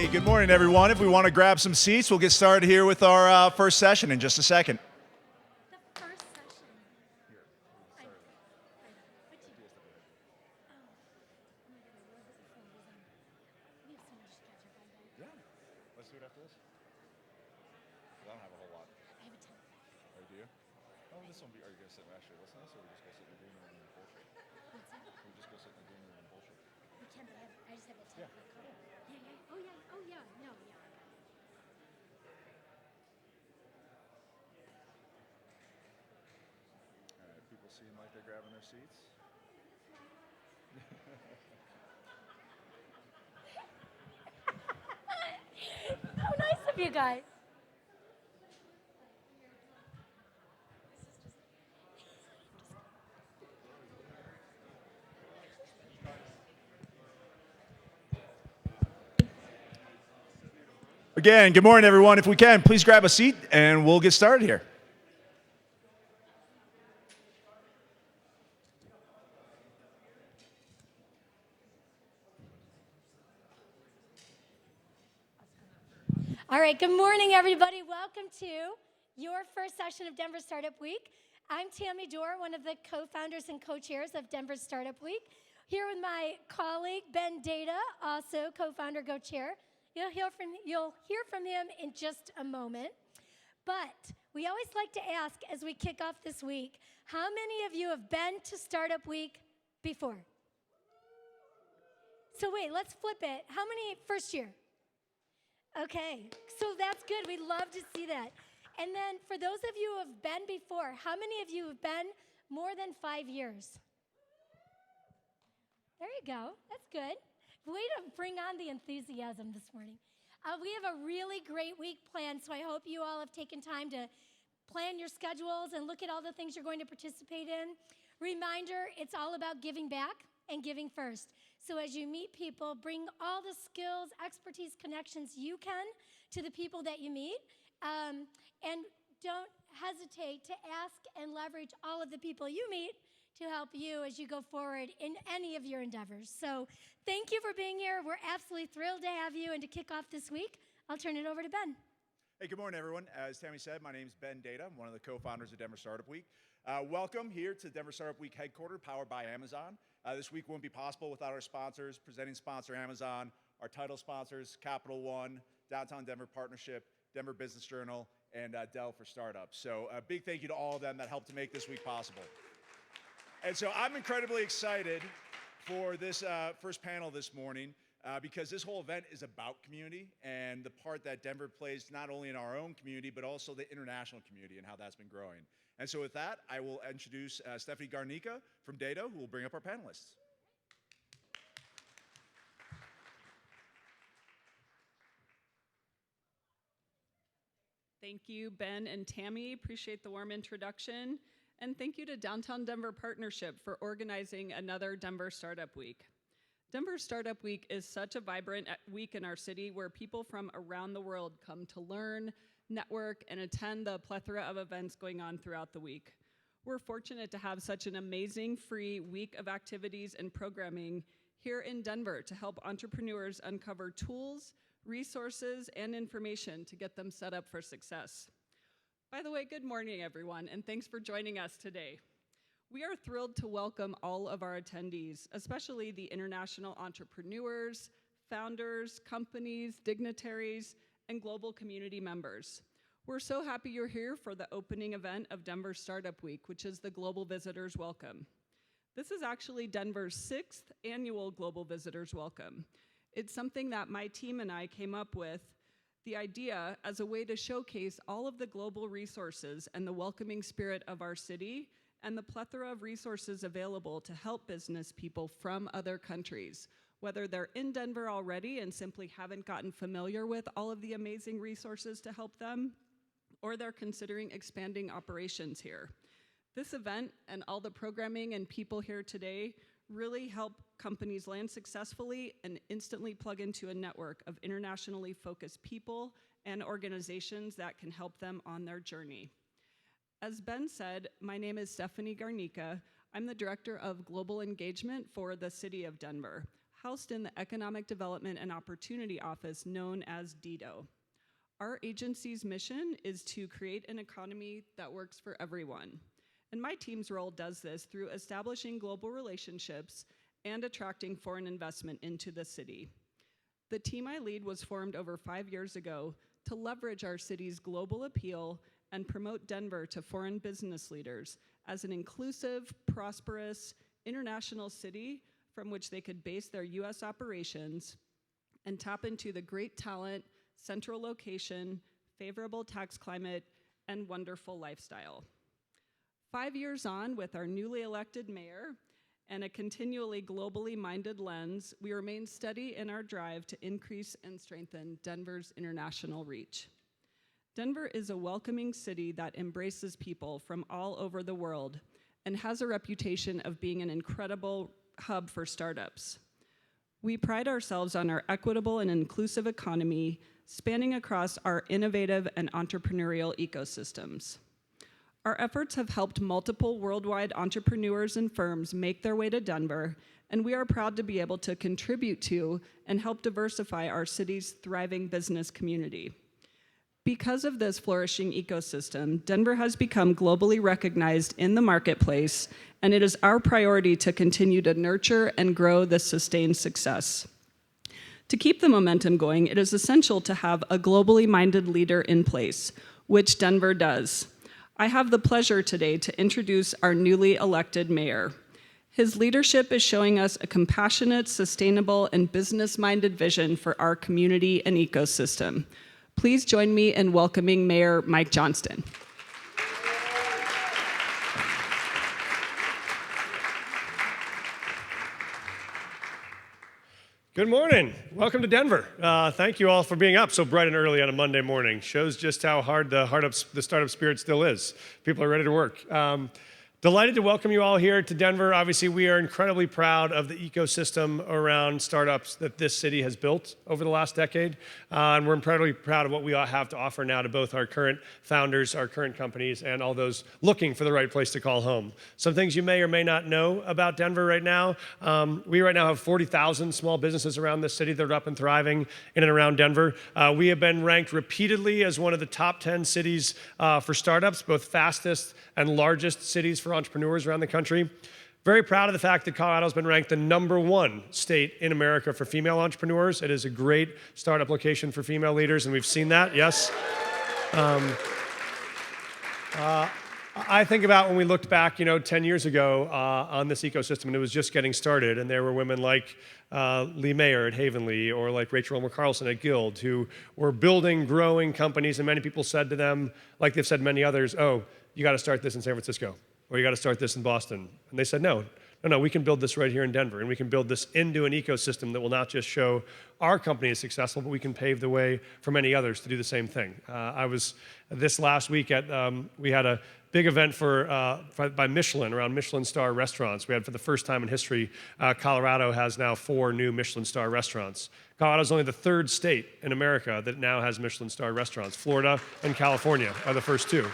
Hey, good morning, everyone. If we want to grab some seats, we'll get started here with our first session in just a second. The first session. I, what you, we have so much schedule by then. Yeah, let's do it after this. I don't have a whole lot. I have a ton. Oh, do you? Oh, this one. Are you going to sit actually listen to this, or we just go sit in the green room and bullshit? What's that? Can we just go sit in the green room and bullshit? We can, but I just have a ton. Yeah. Yeah. Oh, yeah. Oh, yeah. No, yeah. All right, people seem like they're grabbing their seats. How nice of you guys. Again, good morning, everyone. If we can, please grab a seat, and we'll get started here. All right, good morning, everybody. Welcome to your first session of Denver Startup Week. I'm Tammy Dorr, one of the co-founders and co-chairs of Denver Startup Week. Here with my colleague, Ben Data, also co-founder, co-chair. You'll hear from him in just a moment. But we always like to ask, as we kick off this week, how many of you have been to Startup Week before? So wait, let's flip it. How many first year? Okay, so that's good. We love to see that. And then for those of you who have been before, how many of you have been more than 5 years? There you go. That's good. Way to bring on the enthusiasm this morning. We have a really great week planned, so I hope you all have taken time to plan your schedules and look at all the things you're going to participate in. Reminder, it's all about giving back and giving first. So as you meet people, bring all the skills, expertise, connections you can to the people that you meet. And don't hesitate to ask and leverage all of the people you meet to help you as you go forward in any of your endeavors. So thank you for being here. We're absolutely thrilled to have you. And to kick off this week, I'll turn it over to Ben. Hey, good morning, everyone. As Tammy said, my name is Ben Data. I'm one of the co-founders of Denver Startup Week. Welcome here to Denver Startup Week headquarters, powered by Amazon. This week wouldn't be possible without our sponsors, presenting sponsor Amazon, our title sponsors, Capital One, Downtown Denver Partnership, Denver Business Journal, and Dell for Startups. So a big thank you to all of them that helped to make this week possible. And so I'm incredibly excited for this first panel this morning because this whole event is about community and the part that Denver plays not only in our own community, but also the international community and how that's been growing. And so with that, I will introduce Stephanie Garnica from Data, who will bring up our panelists. Thank you, Ben and Tammy. Appreciate the warm introduction. And thank you to Downtown Denver Partnership for organizing another Denver Startup Week. Denver Startup Week is such a vibrant week in our city where people from around the world come to learn, network, and attend the plethora of events going on throughout the week. We're fortunate to have such an amazing free week of activities and programming here in Denver to help entrepreneurs uncover tools, resources, and information to get them set up for success. By the way, good morning, everyone, and thanks for joining us today. We are thrilled to welcome all of our attendees, especially the international entrepreneurs, founders, companies, dignitaries, and global community members. We're so happy you're here for the opening event of Denver Startup Week, which is the Global Visitors Welcome. This is actually Denver's 6th annual Global Visitors Welcome. It's something that my team and I came up with the idea as a way to showcase all of the global resources and the welcoming spirit of our city and the plethora of resources available to help business people from other countries, whether they're in Denver already and simply haven't gotten familiar with all of the amazing resources to help them, or they're considering expanding operations here. This event and all the programming and people here today really help companies land successfully and instantly plug into a network of internationally focused people and organizations that can help them on their journey. As Ben said, my name is Stephanie Garnica. I'm the Director of Global Engagement for the City of Denver. housed in the Economic Development and Opportunity Office known as DDO. Our agency's mission is to create an economy that works for everyone. And my team's role does this through establishing global relationships and attracting foreign investment into the city. The team I lead was formed over 5 years ago to leverage our city's global appeal and promote Denver to foreign business leaders as an inclusive, prosperous, international city from which they could base their US operations and tap into the great talent, central location, favorable tax climate, and wonderful lifestyle. 5 years on, with our newly elected mayor and a continually globally minded lens, we remain steady in our drive to increase and strengthen Denver's international reach. Denver is a welcoming city that embraces people from all over the world and has a reputation of being an incredible hub for startups. We pride ourselves on our equitable and inclusive economy spanning across our innovative and entrepreneurial ecosystems. Our efforts have helped multiple worldwide entrepreneurs and firms make their way to Denver, and we are proud to be able to contribute to and help diversify our city's thriving business community. Because of this flourishing ecosystem, Denver has become globally recognized in the marketplace, and it is our priority to continue to nurture and grow this sustained success. To keep the momentum going, it is essential to have a globally minded leader in place, which Denver does. I have the pleasure today to introduce our newly elected mayor. His leadership is showing us a compassionate, sustainable, and business-minded vision for our community and ecosystem. Please join me in welcoming Mayor Mike Johnston. Good morning. Welcome to Denver. Thank you all for being up so bright and early on a Monday morning. Shows just how hard the startup spirit still is. People are ready to work. Delighted to welcome you all here to Denver. Obviously, we are incredibly proud of the ecosystem around startups that this city has built over the last decade. And we're incredibly proud of what we all have to offer now to both our current founders, our current companies, and all those looking for the right place to call home. Some things you may or may not know about Denver right now. We right now have 40,000 small businesses around this city that are up and thriving in and around Denver. We have been ranked repeatedly as one of the top 10 cities for startups, both fastest and largest cities for entrepreneurs around the country. Very proud of the fact that Colorado has been ranked the #1 state in America for female entrepreneurs. It is a great startup location for female leaders, and we've seen that, yes. I think about when we looked back, 10 years ago on this ecosystem, and it was just getting started, and there were women like Lee Mayer at Havenly or like Rachel Elmer Carlson at Guild who were building, growing companies, and many people said to them, like they've said many others, oh, you got to start this in San Francisco, or you got to start this in Boston. And they said, no, we can build this right here in Denver, and we can build this into an ecosystem that will not just show our company is successful, but we can pave the way for many others to do the same thing. I was this last week we had a big event by Michelin around Michelin star restaurants. We had, for the first time in history, Colorado has now 4 new Michelin star restaurants. Colorado is only the 3rd state in America that now has Michelin star restaurants. Florida and California are the first 2.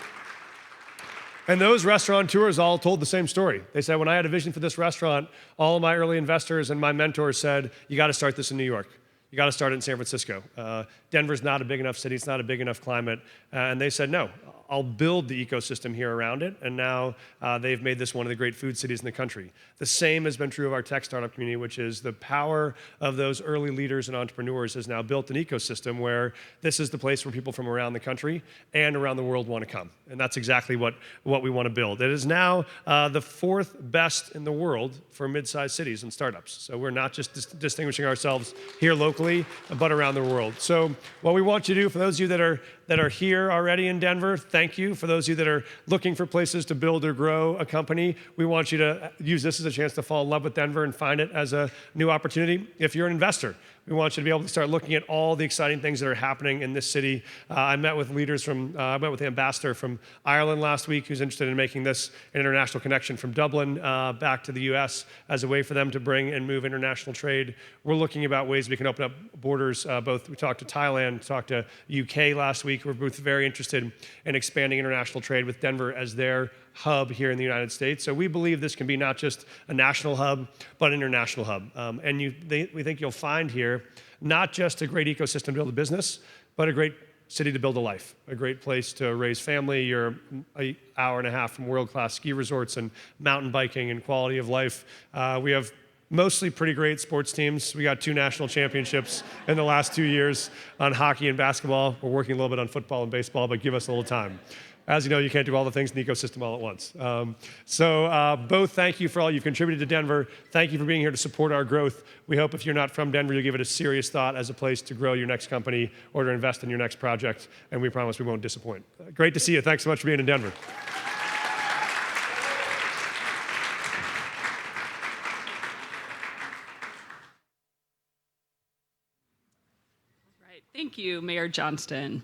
And those restaurateurs all told the same story. They said, when I had a vision for this restaurant, all of my early investors and my mentors said, you got to start this in New York. You got to start it in San Francisco. Denver's not a big enough city. It's not a big enough climate. And they said, no, I'll build the ecosystem here around it. And now they've made this one of the great food cities in the country. The same has been true of our tech startup community, which is the power of those early leaders and entrepreneurs has now built an ecosystem where this is the place where people from around the country and around the world want to come. And that's exactly what we want to build. It is now the 4th best in the world for mid-sized cities and startups. So we're not just distinguishing ourselves here locally, but around the world. So what we want you to do, for those of you that are here already in Denver, thank you. For those of you that are looking for places to build or grow a company, we want you to use this as a chance to fall in love with Denver and find it as a new opportunity. If you're an investor, we want you to be able to start looking at all the exciting things that are happening in this city. I met with the ambassador from Ireland last week who's interested in making this an international connection from Dublin back to the US as a way for them to bring and move international trade. We're looking about ways we can open up borders. We talked to Thailand, talked to UK last week. We're both very interested in expanding international trade with Denver as their hub here in the United States. So we believe this can be not just a national hub, but an international hub. We think you'll find here not just a great ecosystem to build a business, but a great city to build a life, a great place to raise family. You're an hour and a half from world-class ski resorts and mountain biking and quality of life. We have mostly pretty great sports teams. We got 2 national championships in the last 2 years on hockey and basketball. We're working a little bit on football and baseball, but give us a little time. As you know, you can't do all the things in the ecosystem all at once. Both, thank you for all you've contributed to Denver. Thank you for being here to support our growth. We hope if you're not from Denver, you'll give it a serious thought as a place to grow your next company or to invest in your next project, and we promise we won't disappoint. Great to see you. Thanks so much for being in Denver. Thank you, Mayor Johnston.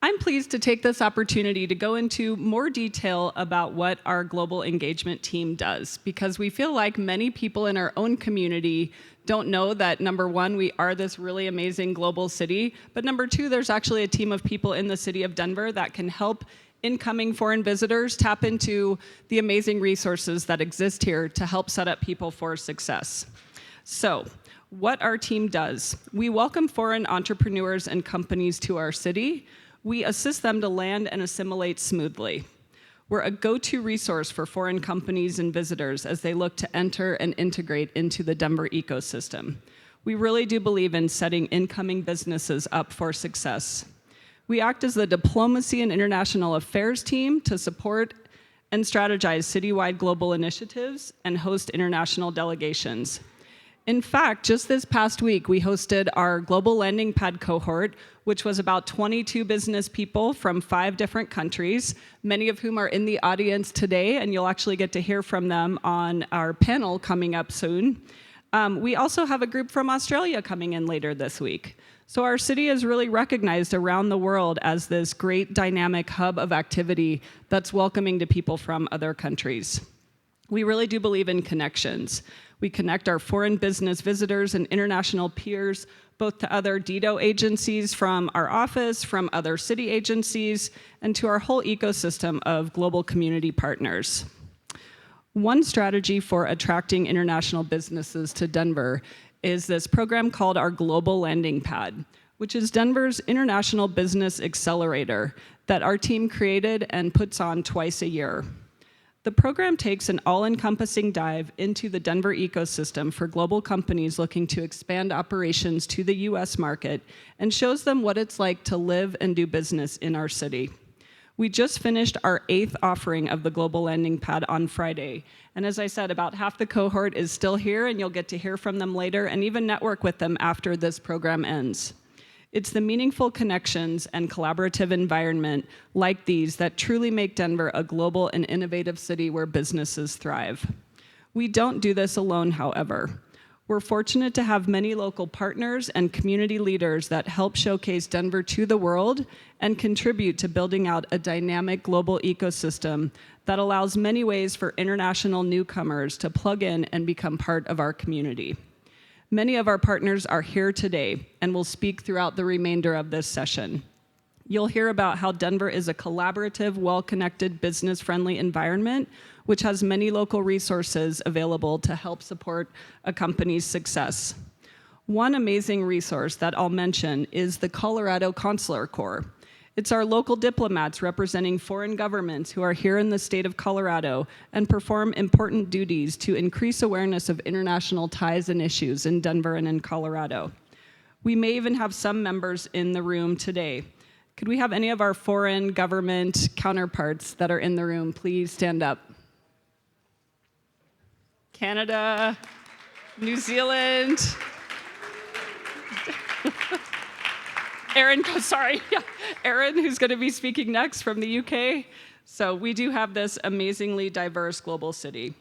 I'm pleased to take this opportunity to go into more detail about what our global engagement team does, because we feel like many people in our own community don't know that, number one, we are this really amazing global city, but number two, there's actually a team of people in the city of Denver that can help incoming foreign visitors tap into the amazing resources that exist here to help set up people for success. So, what our team does: we welcome foreign entrepreneurs and companies to our city. We assist them to land and assimilate smoothly. We're a go-to resource for foreign companies and visitors as they look to enter and integrate into the Denver ecosystem. We really do believe in setting incoming businesses up for success. We act as the diplomacy and international affairs team to support and strategize citywide global initiatives and host international delegations. In fact, just this past week, we hosted our Global Landing Pad cohort, which was about 22 business people from 5 different countries, many of whom are in the audience today, and you'll actually get to hear from them on our panel coming up soon. We also have a group from Australia coming in later this week. So our city is really recognized around the world as this great dynamic hub of activity that's welcoming to people from other countries. We really do believe in connections. We connect our foreign business visitors and international peers both to other DDO agencies from our office, from other city agencies, and to our whole ecosystem of global community partners. One strategy for attracting international businesses to Denver is this program called our Global Landing Pad, which is Denver's international business accelerator that our team created and puts on twice a year. The program takes an all-encompassing dive into the Denver ecosystem for global companies looking to expand operations to the US market and shows them what it's like to live and do business in our city. We just finished our 8th offering of the Global Landing Pad on Friday. And as I said, about half the cohort is still here, and you'll get to hear from them later and even network with them after this program ends. It's the meaningful connections and collaborative environment like these that truly make Denver a global and innovative city where businesses thrive. We don't do this alone, however. We're fortunate to have many local partners and community leaders that help showcase Denver to the world and contribute to building out a dynamic global ecosystem that allows many ways for international newcomers to plug in and become part of our community. Many of our partners are here today and will speak throughout the remainder of this session. You'll hear about how Denver is a collaborative, well-connected, business-friendly environment, which has many local resources available to help support a company's success. One amazing resource that I'll mention is the Colorado Consular Corps. It's our local diplomats representing foreign governments who are here in the state of Colorado and perform important duties to increase awareness of international ties and issues in Denver and in Colorado. We may even have some members in the room today. Could we have any of our foreign government counterparts that are in the room please stand up? Canada, New Zealand. Aaron, who's going to be speaking next from the UK. So we do have this amazingly diverse global city.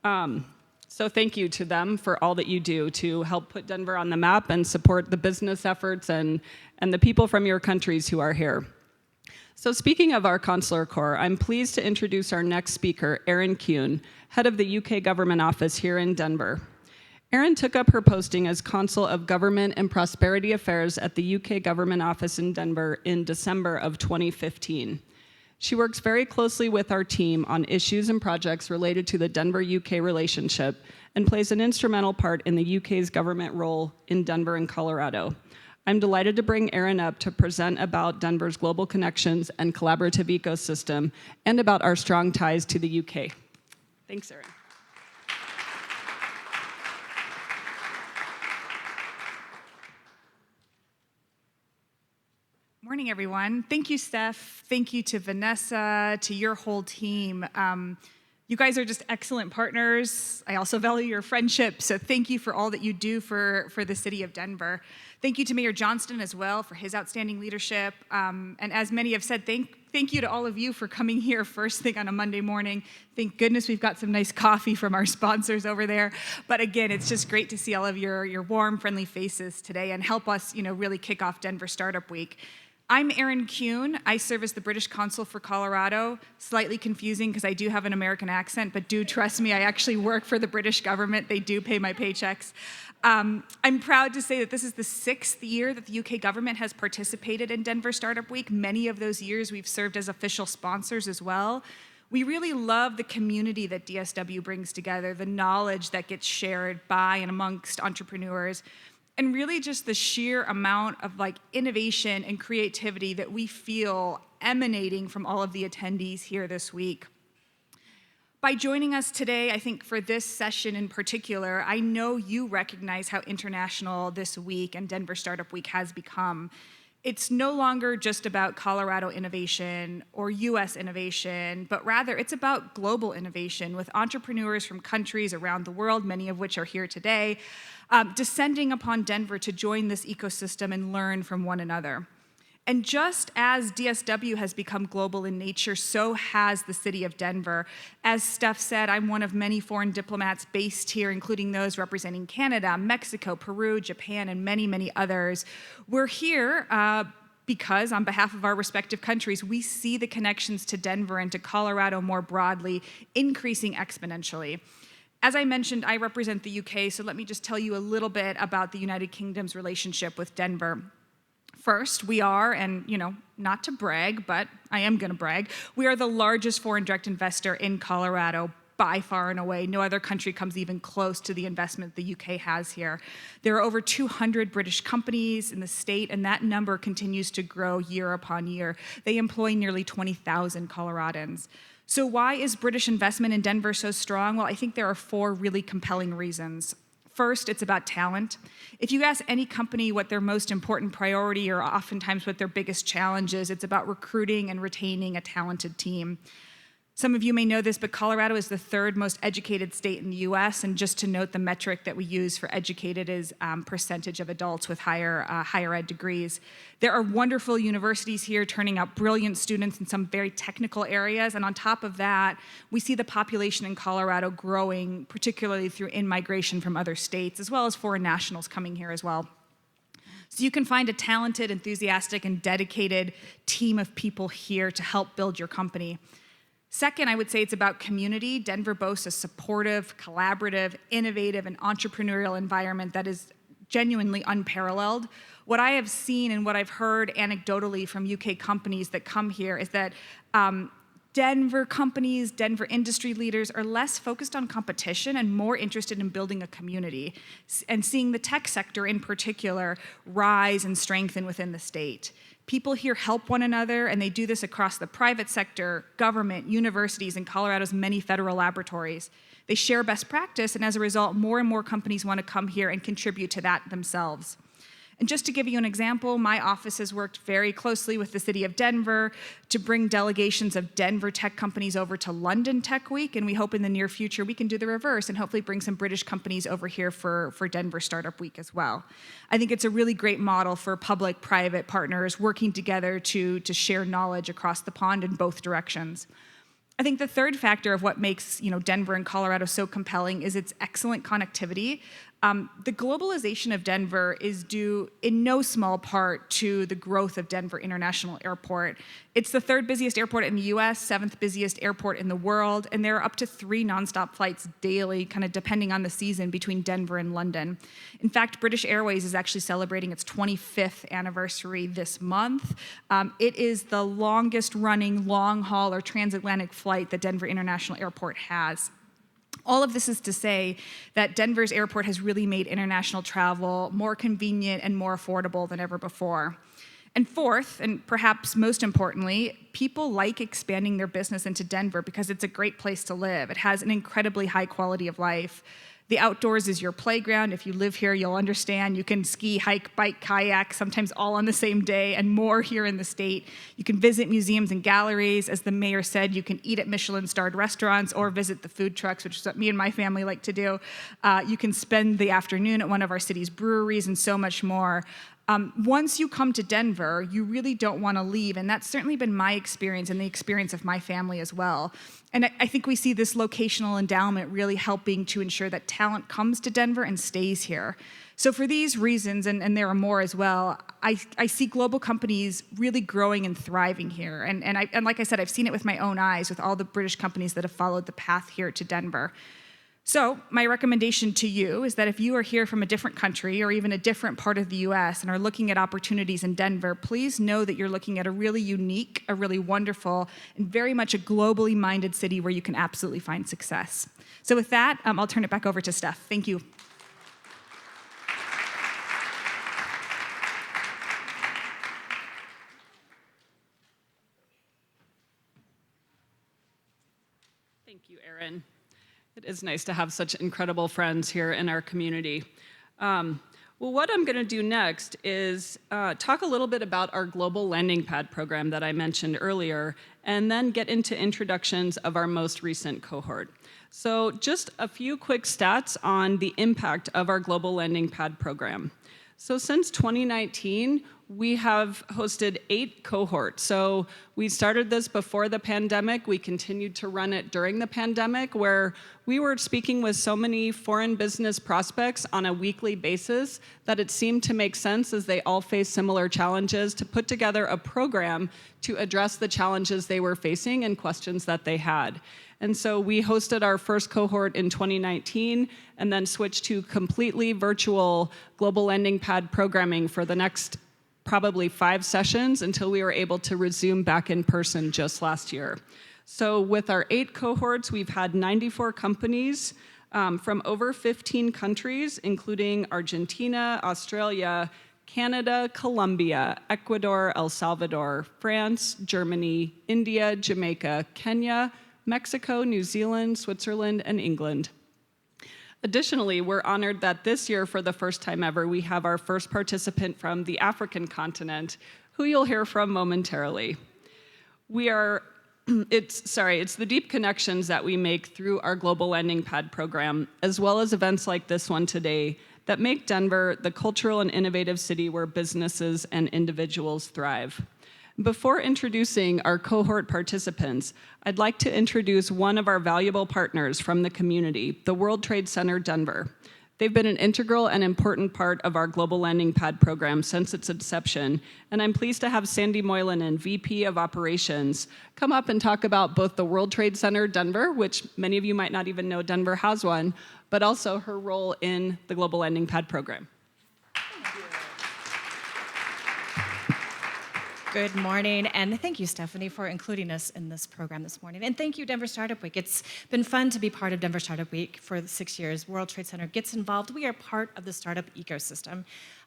So thank you to them for all that you do to help put Denver on the map and support the business efforts and the people from your countries who are here. So speaking of our Consular Corps, I'm pleased to introduce our next speaker, Erin Kuhn, head of the UK Government Office here in Denver. Erin took up her posting as Consul of Government and Prosperity Affairs at the UK Government Office in Denver in December of 2015. She works very closely with our team on issues and projects related to the Denver-UK relationship and plays an instrumental part in the UK's government role in Denver and Colorado. I'm delighted to bring Erin up to present about Denver's global connections and collaborative ecosystem and about our strong ties to the UK. Thanks, Erin. Morning, everyone. Thank you, Steph. Thank you to Vanessa, to your whole team. You guys are just excellent partners. I also value your friendship, so thank you for all that you do for the city of Denver. Thank you to Mayor Johnston as well for his outstanding leadership. And as many have said, thank you to all of you for coming here first thing on a Monday morning. Thank goodness we've got some nice coffee from our sponsors over there. But again, it's just great to see all of your warm, friendly faces today and help us, really kick off Denver Startup Week. I'm Erin Kuhn. I serve as the British Consul for Colorado. Slightly confusing because I do have an American accent, but do trust me, I actually work for the British government. They do pay my paychecks. I'm proud to say that this is the 6th year that the UK government has participated in Denver Startup Week. Many of those years we've served as official sponsors as well. We really love the community that DSW brings together, the knowledge that gets shared by and amongst entrepreneurs, and really just the sheer amount of innovation and creativity that we feel emanating from all of the attendees here this week. By joining us today, I think for this session in particular, I know you recognize how international this week and Denver Startup Week has become. It's no longer just about Colorado innovation or US innovation, but rather it's about global innovation with entrepreneurs from countries around the world, many of which are here today, descending upon Denver to join this ecosystem and learn from one another. And just as DSW has become global in nature, so has the city of Denver. As Steph said, I'm one of many foreign diplomats based here, including those representing Canada, Mexico, Peru, Japan, and many, many others. We're here because on behalf of our respective countries, we see the connections to Denver and to Colorado more broadly increasing exponentially. As I mentioned, I represent the UK, so let me just tell you a little bit about the United Kingdom's relationship with Denver. First, we are, and not to brag, but I am going to brag, we are the largest foreign direct investor in Colorado by far and away. No other country comes even close to the investment the UK has here. There are over 200 British companies in the state, and that number continues to grow year upon year. They employ nearly 20,000 Coloradans. So why is British investment in Denver so strong? Well, I think there are 4 really compelling reasons. First, it's about talent. If you ask any company what their most important priority or oftentimes what their biggest challenge is, it's about recruiting and retaining a talented team. Some of you may know this, but Colorado is the 3rd most educated state in the US, and just to note, the metric that we use for educated is percentage of adults with higher ed degrees. There are wonderful universities here turning out brilliant students in some very technical areas, and on top of that, we see the population in Colorado growing, particularly through in-migration from other states, as well as foreign nationals coming here as well. So you can find a talented, enthusiastic, and dedicated team of people here to help build your company. Second, I would say it's about community. Denver boasts a supportive, collaborative, innovative, and entrepreneurial environment that is genuinely unparalleled. What I have seen and what I've heard anecdotally from UK companies that come here is that Denver companies, Denver industry leaders are less focused on competition and more interested in building a community and seeing the tech sector in particular rise and strengthen within the state. People here help one another, and they do this across the private sector, government, universities, and Colorado's many federal laboratories. They share best practice, and as a result, more and more companies want to come here and contribute to that themselves. And just to give you an example, my office has worked very closely with the city of Denver to bring delegations of Denver tech companies over to London Tech Week, and we hope in the near future we can do the reverse and hopefully bring some British companies over here for Denver Startup Week as well. I think it's a really great model for public-private partners working together to share knowledge across the pond in both directions. I think the third factor of what makes Denver and Colorado so compelling is its excellent connectivity. The globalization of Denver is due in no small part to the growth of Denver International Airport. It's the third busiest airport in the US, seventh busiest airport in the world, and there are up to 3 nonstop flights daily, kind of depending on the season, between Denver and London. In fact, British Airways is actually celebrating its 25th anniversary this month. It is the longest running long-haul or transatlantic flight that Denver International Airport has. All of this is to say that Denver's airport has really made international travel more convenient and more affordable than ever before. And fourth, and perhaps most importantly, people like expanding their business into Denver because it's a great place to live. It has an incredibly high quality of life. The outdoors is your playground. If you live here, you'll understand. You can ski, hike, bike, kayak, sometimes all on the same day, and more here in the state. You can visit museums and galleries. As the mayor said, you can eat at Michelin-starred restaurants or visit the food trucks, which is what me and my family like to do. You can spend the afternoon at one of our city's breweries and so much more. Once you come to Denver, you really don't want to leave, and that's certainly been my experience and the experience of my family as well. And I think we see this locational endowment really helping to ensure that talent comes to Denver and stays here. So for these reasons, and there are more as well, I see global companies really growing and thriving here. And like I said, I've seen it with my own eyes with all the British companies that have followed the path here to Denver. So my recommendation to you is that if you are here from a different country or even a different part of the US and are looking at opportunities in Denver, please know that you're looking at a really unique, a really wonderful, and very much a globally minded city where you can absolutely find success. So with that, I'll turn it back over to Steph. Thank you. Thank you, Erin. It is nice to have such incredible friends here in our community. Well, what I'm going to do next is talk a little bit about our Global Landing Pad program that I mentioned earlier, and then get into introductions of our most recent cohort. So just a few quick stats on the impact of our Global Landing Pad program. So since 2019, we have hosted 8 cohorts. So we started this before the pandemic. We continued to run it during the pandemic, where we were speaking with so many foreign business prospects on a weekly basis that it seemed to make sense, as they all face similar challenges, to put together a program to address the challenges they were facing and questions that they had. And so we hosted our first cohort in 2019 and then switched to completely virtual Global Landing Pad programming for the next probably 5 sessions until we were able to resume back in person just last year. So with our 8 cohorts, we've had 94 companies from over 15 countries, including Argentina, Australia, Canada, Colombia, Ecuador, El Salvador, France, Germany, India, Jamaica, Kenya, Mexico, New Zealand, Switzerland, and England. Additionally, we're honored that this year, for the first time ever, we have our first participant from the African continent, who you'll hear from momentarily. It's the deep connections that we make through our Global Landing Pad program, as well as events like this one today, that make Denver the cultural and innovative city where businesses and individuals thrive. Before introducing our cohort participants, I'd like to introduce one of our valuable partners from the community, the World Trade Center Denver. They've been an integral and important part of our Global Landing Pad program since its inception, and I'm pleased to have Sandy Moylan, VP of Operations, come up and talk about both the World Trade Center Denver, which many of you might not even know Denver has one, but also her role in the Global Landing Pad program. Good morning, and thank you, Stephanie, for including us in this program this morning. And thank you, Denver Startup Week. It's been fun to be part of Denver Startup Week for 6 years. World Trade Center gets involved. We are part of the startup ecosystem.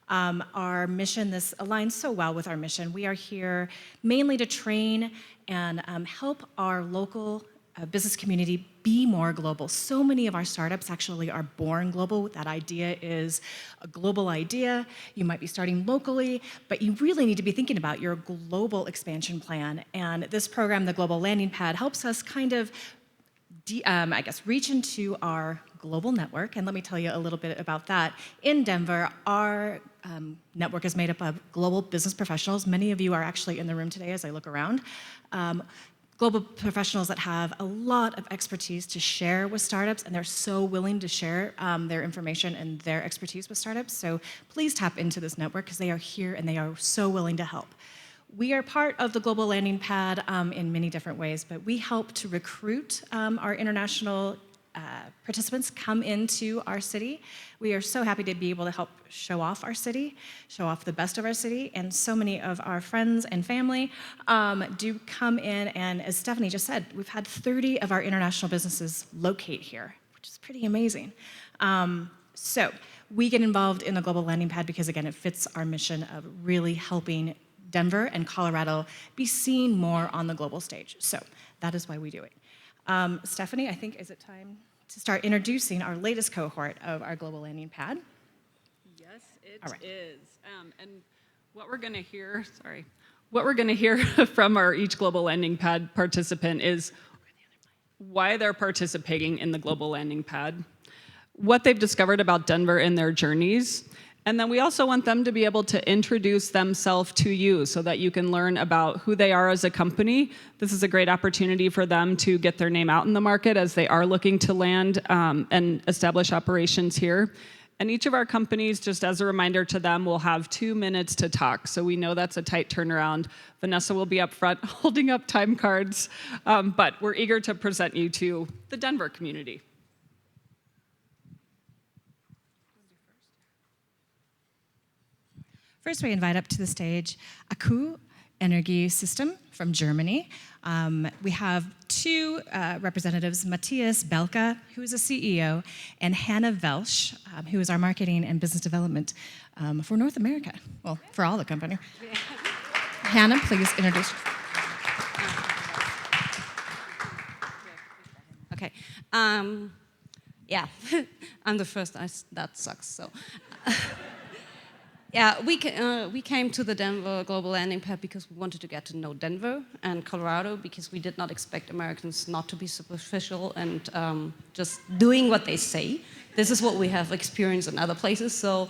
Our mission, this aligns so well with our mission. We are here mainly to train and help our local business community be more global. So many of our startups actually are born global. That idea is a global idea. You might be starting locally, but you really need to be thinking about your global expansion plan. And this program, the Global Landing Pad, helps us kind of, reach into our global network. And let me tell you a little bit about that. In Denver, our network is made up of global business professionals. Many of you are actually in the room today as I look around. global professionals that have a lot of expertise to share with startups, and they're so willing to share their information and their expertise with startups. So please tap into this network because they are here and they are so willing to help. We are part of the Global Landing Pad in many different ways, but we help to recruit our international participants come into our city. We are so happy to be able to help show off our city, show off the best of our city, and so many of our friends and family do come in, and as Stephanie just said, we've had 30 of our international businesses locate here, which is pretty amazing. So we get involved in the Global Landing Pad because, again, it fits our mission of really helping Denver and Colorado be seen more on the global stage. So that is why we do it. Stephanie, I think, is it time to start introducing our latest cohort of our Global Landing Pad? Yes, it All right. is. And what we're going to hear, what we're going to hear from our each Global Landing Pad participant is why they're participating in the Global Landing Pad, what they've discovered about Denver in their journeys, and then we also want them to be able to introduce themselves to you so that you can learn about who they are as a company. This is a great opportunity for them to get their name out in the market as they are looking to land and establish operations here. And each of our companies, just as a reminder to them, will have 2 minutes to talk. So we know that's a tight turnaround. Vanessa will be up front holding up time cards, but we're eager to present you to the Denver community. First, we invite up to the stage Akku Energy System from Germany. We have 2 representatives, Matthias Belka, who is a CEO, and Hannah Welsch, who is our marketing and business development for North America, well, for all the company. Hannah, please introduce yourself. Okay. Yeah, I'm the first. That sucks. So, yeah, we came to the Denver Global Landing Pad because we wanted to get to know Denver and Colorado because we did not expect Americans not to be superficial and just doing what they say. This is what we have experienced in other places. So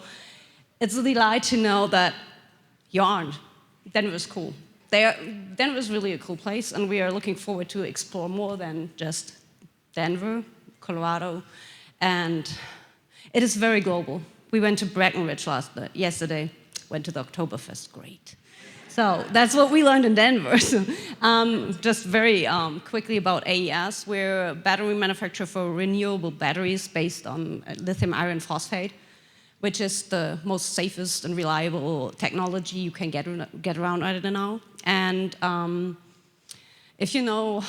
it's a delight to know that you aren't. Denver's cool. Denver's really a cool place, and we are looking forward to explore more than just Denver, Colorado, and it is very global. We went to Breckenridge yesterday, went to the Oktoberfest, great. So that's what we learned in Denver. So, just very quickly about AES, we're a battery manufacturer for renewable batteries based on lithium iron phosphate, which is the most safest and reliable technology you can get around right now. And if you know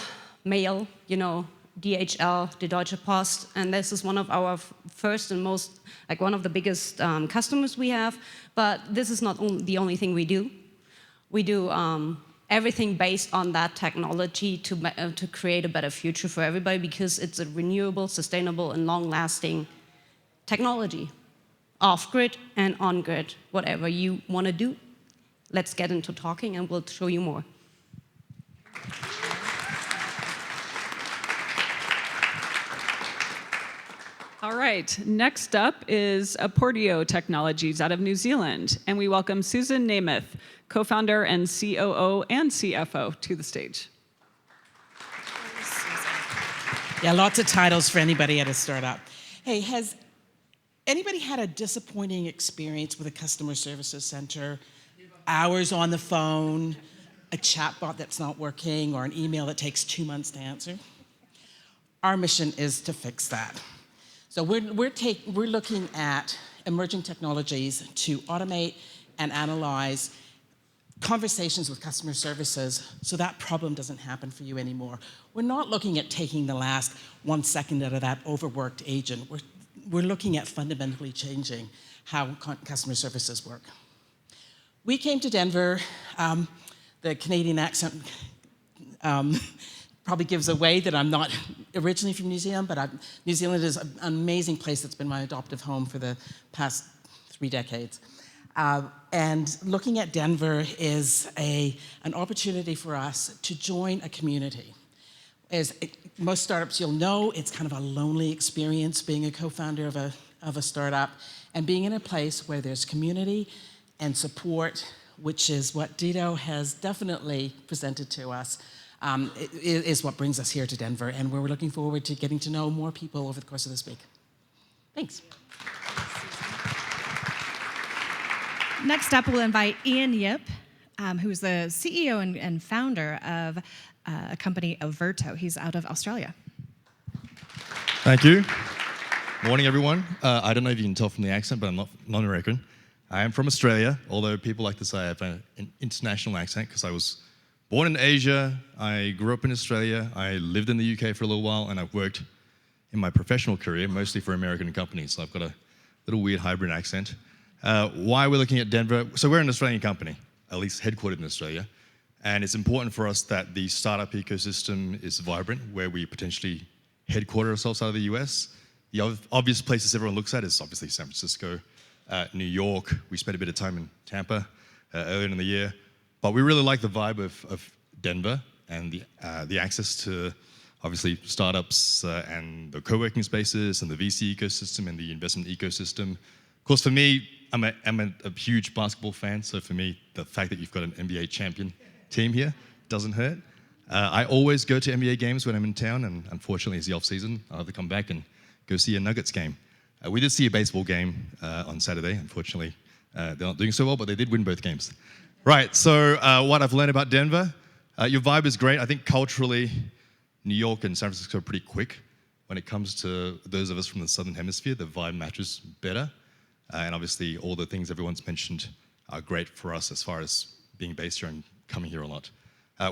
mail, you know DHL, Die Deutsche Post, and this is one of our first and most, like one of the biggest customers we have, but this is not the only thing we do. We do everything based on that technology to create a better future for everybody because it's a renewable, sustainable, and long-lasting technology, off-grid and on-grid, whatever you want to do. Let's get into talking and we'll show you more. All right, next up is Aportio Technologies out of New Zealand, and we welcome Susan Namath, co-founder and COO and CFO, to the stage. Yeah, lots of titles for anybody at a startup. Hey, has anybody had a disappointing experience with a customer services center? Hours on the phone, a chatbot that's not working, or an email that takes 2 months to answer? Our mission is to fix that. So we're looking at emerging technologies to automate and analyze conversations with customer services so that problem doesn't happen for you anymore. We're not looking at taking the last 1 second out of that overworked agent. We're looking at fundamentally changing how customer services work. We came to Denver, the Canadian accent probably gives away that I'm not originally from New Zealand, but New Zealand is an amazing place that's been my adoptive home for the past 3 decades. And looking at Denver is an opportunity for us to join a community. Most startups you'll know, it's kind of a lonely experience being a co-founder of a startup and being in a place where there's community and support, which is what Dito has definitely presented to us. is what brings us here to Denver, and we're looking forward to getting to know more people over the course of this week. Thanks. Next up, we'll invite Ian Yip, who is the CEO and founder of a company, Overto. He's out of Australia. Thank you. Morning, everyone. I don't know if you can tell from the accent, but I'm not non-American. I am from Australia, although people like to say I have an international accent because I was born in Asia, I grew up in Australia, I lived in the UK for a little while, and I've worked in my professional career mostly for American companies, so I've got a little weird hybrid accent. Why we're looking at Denver? So we're an Australian company, at least headquartered in Australia, and it's important for us that the startup ecosystem is vibrant, where we potentially headquarter ourselves out of the US. The obvious places everyone looks at is obviously San Francisco, New York. We spent a bit of time in Tampa earlier in the year, but we really like the vibe of Denver and the access to obviously startups and the co-working spaces and the VC ecosystem and the investment ecosystem. Of course, for me, I'm a huge basketball fan, so for me, the fact that you've got an NBA champion team here doesn't hurt. I always go to NBA games when I'm in town, and unfortunately, it's the off-season. I'll have to come back and go see a Nuggets game. We did see a baseball game on Saturday. Unfortunately, they're not doing so well, but they did win both games. Right, so what I've learned about Denver, your vibe is great. I think culturally, New York and San Francisco are pretty quick. When it comes to those of us from the Southern Hemisphere, the vibe matches better. And obviously, all the things everyone's mentioned are great for us as far as being based here and coming here a lot.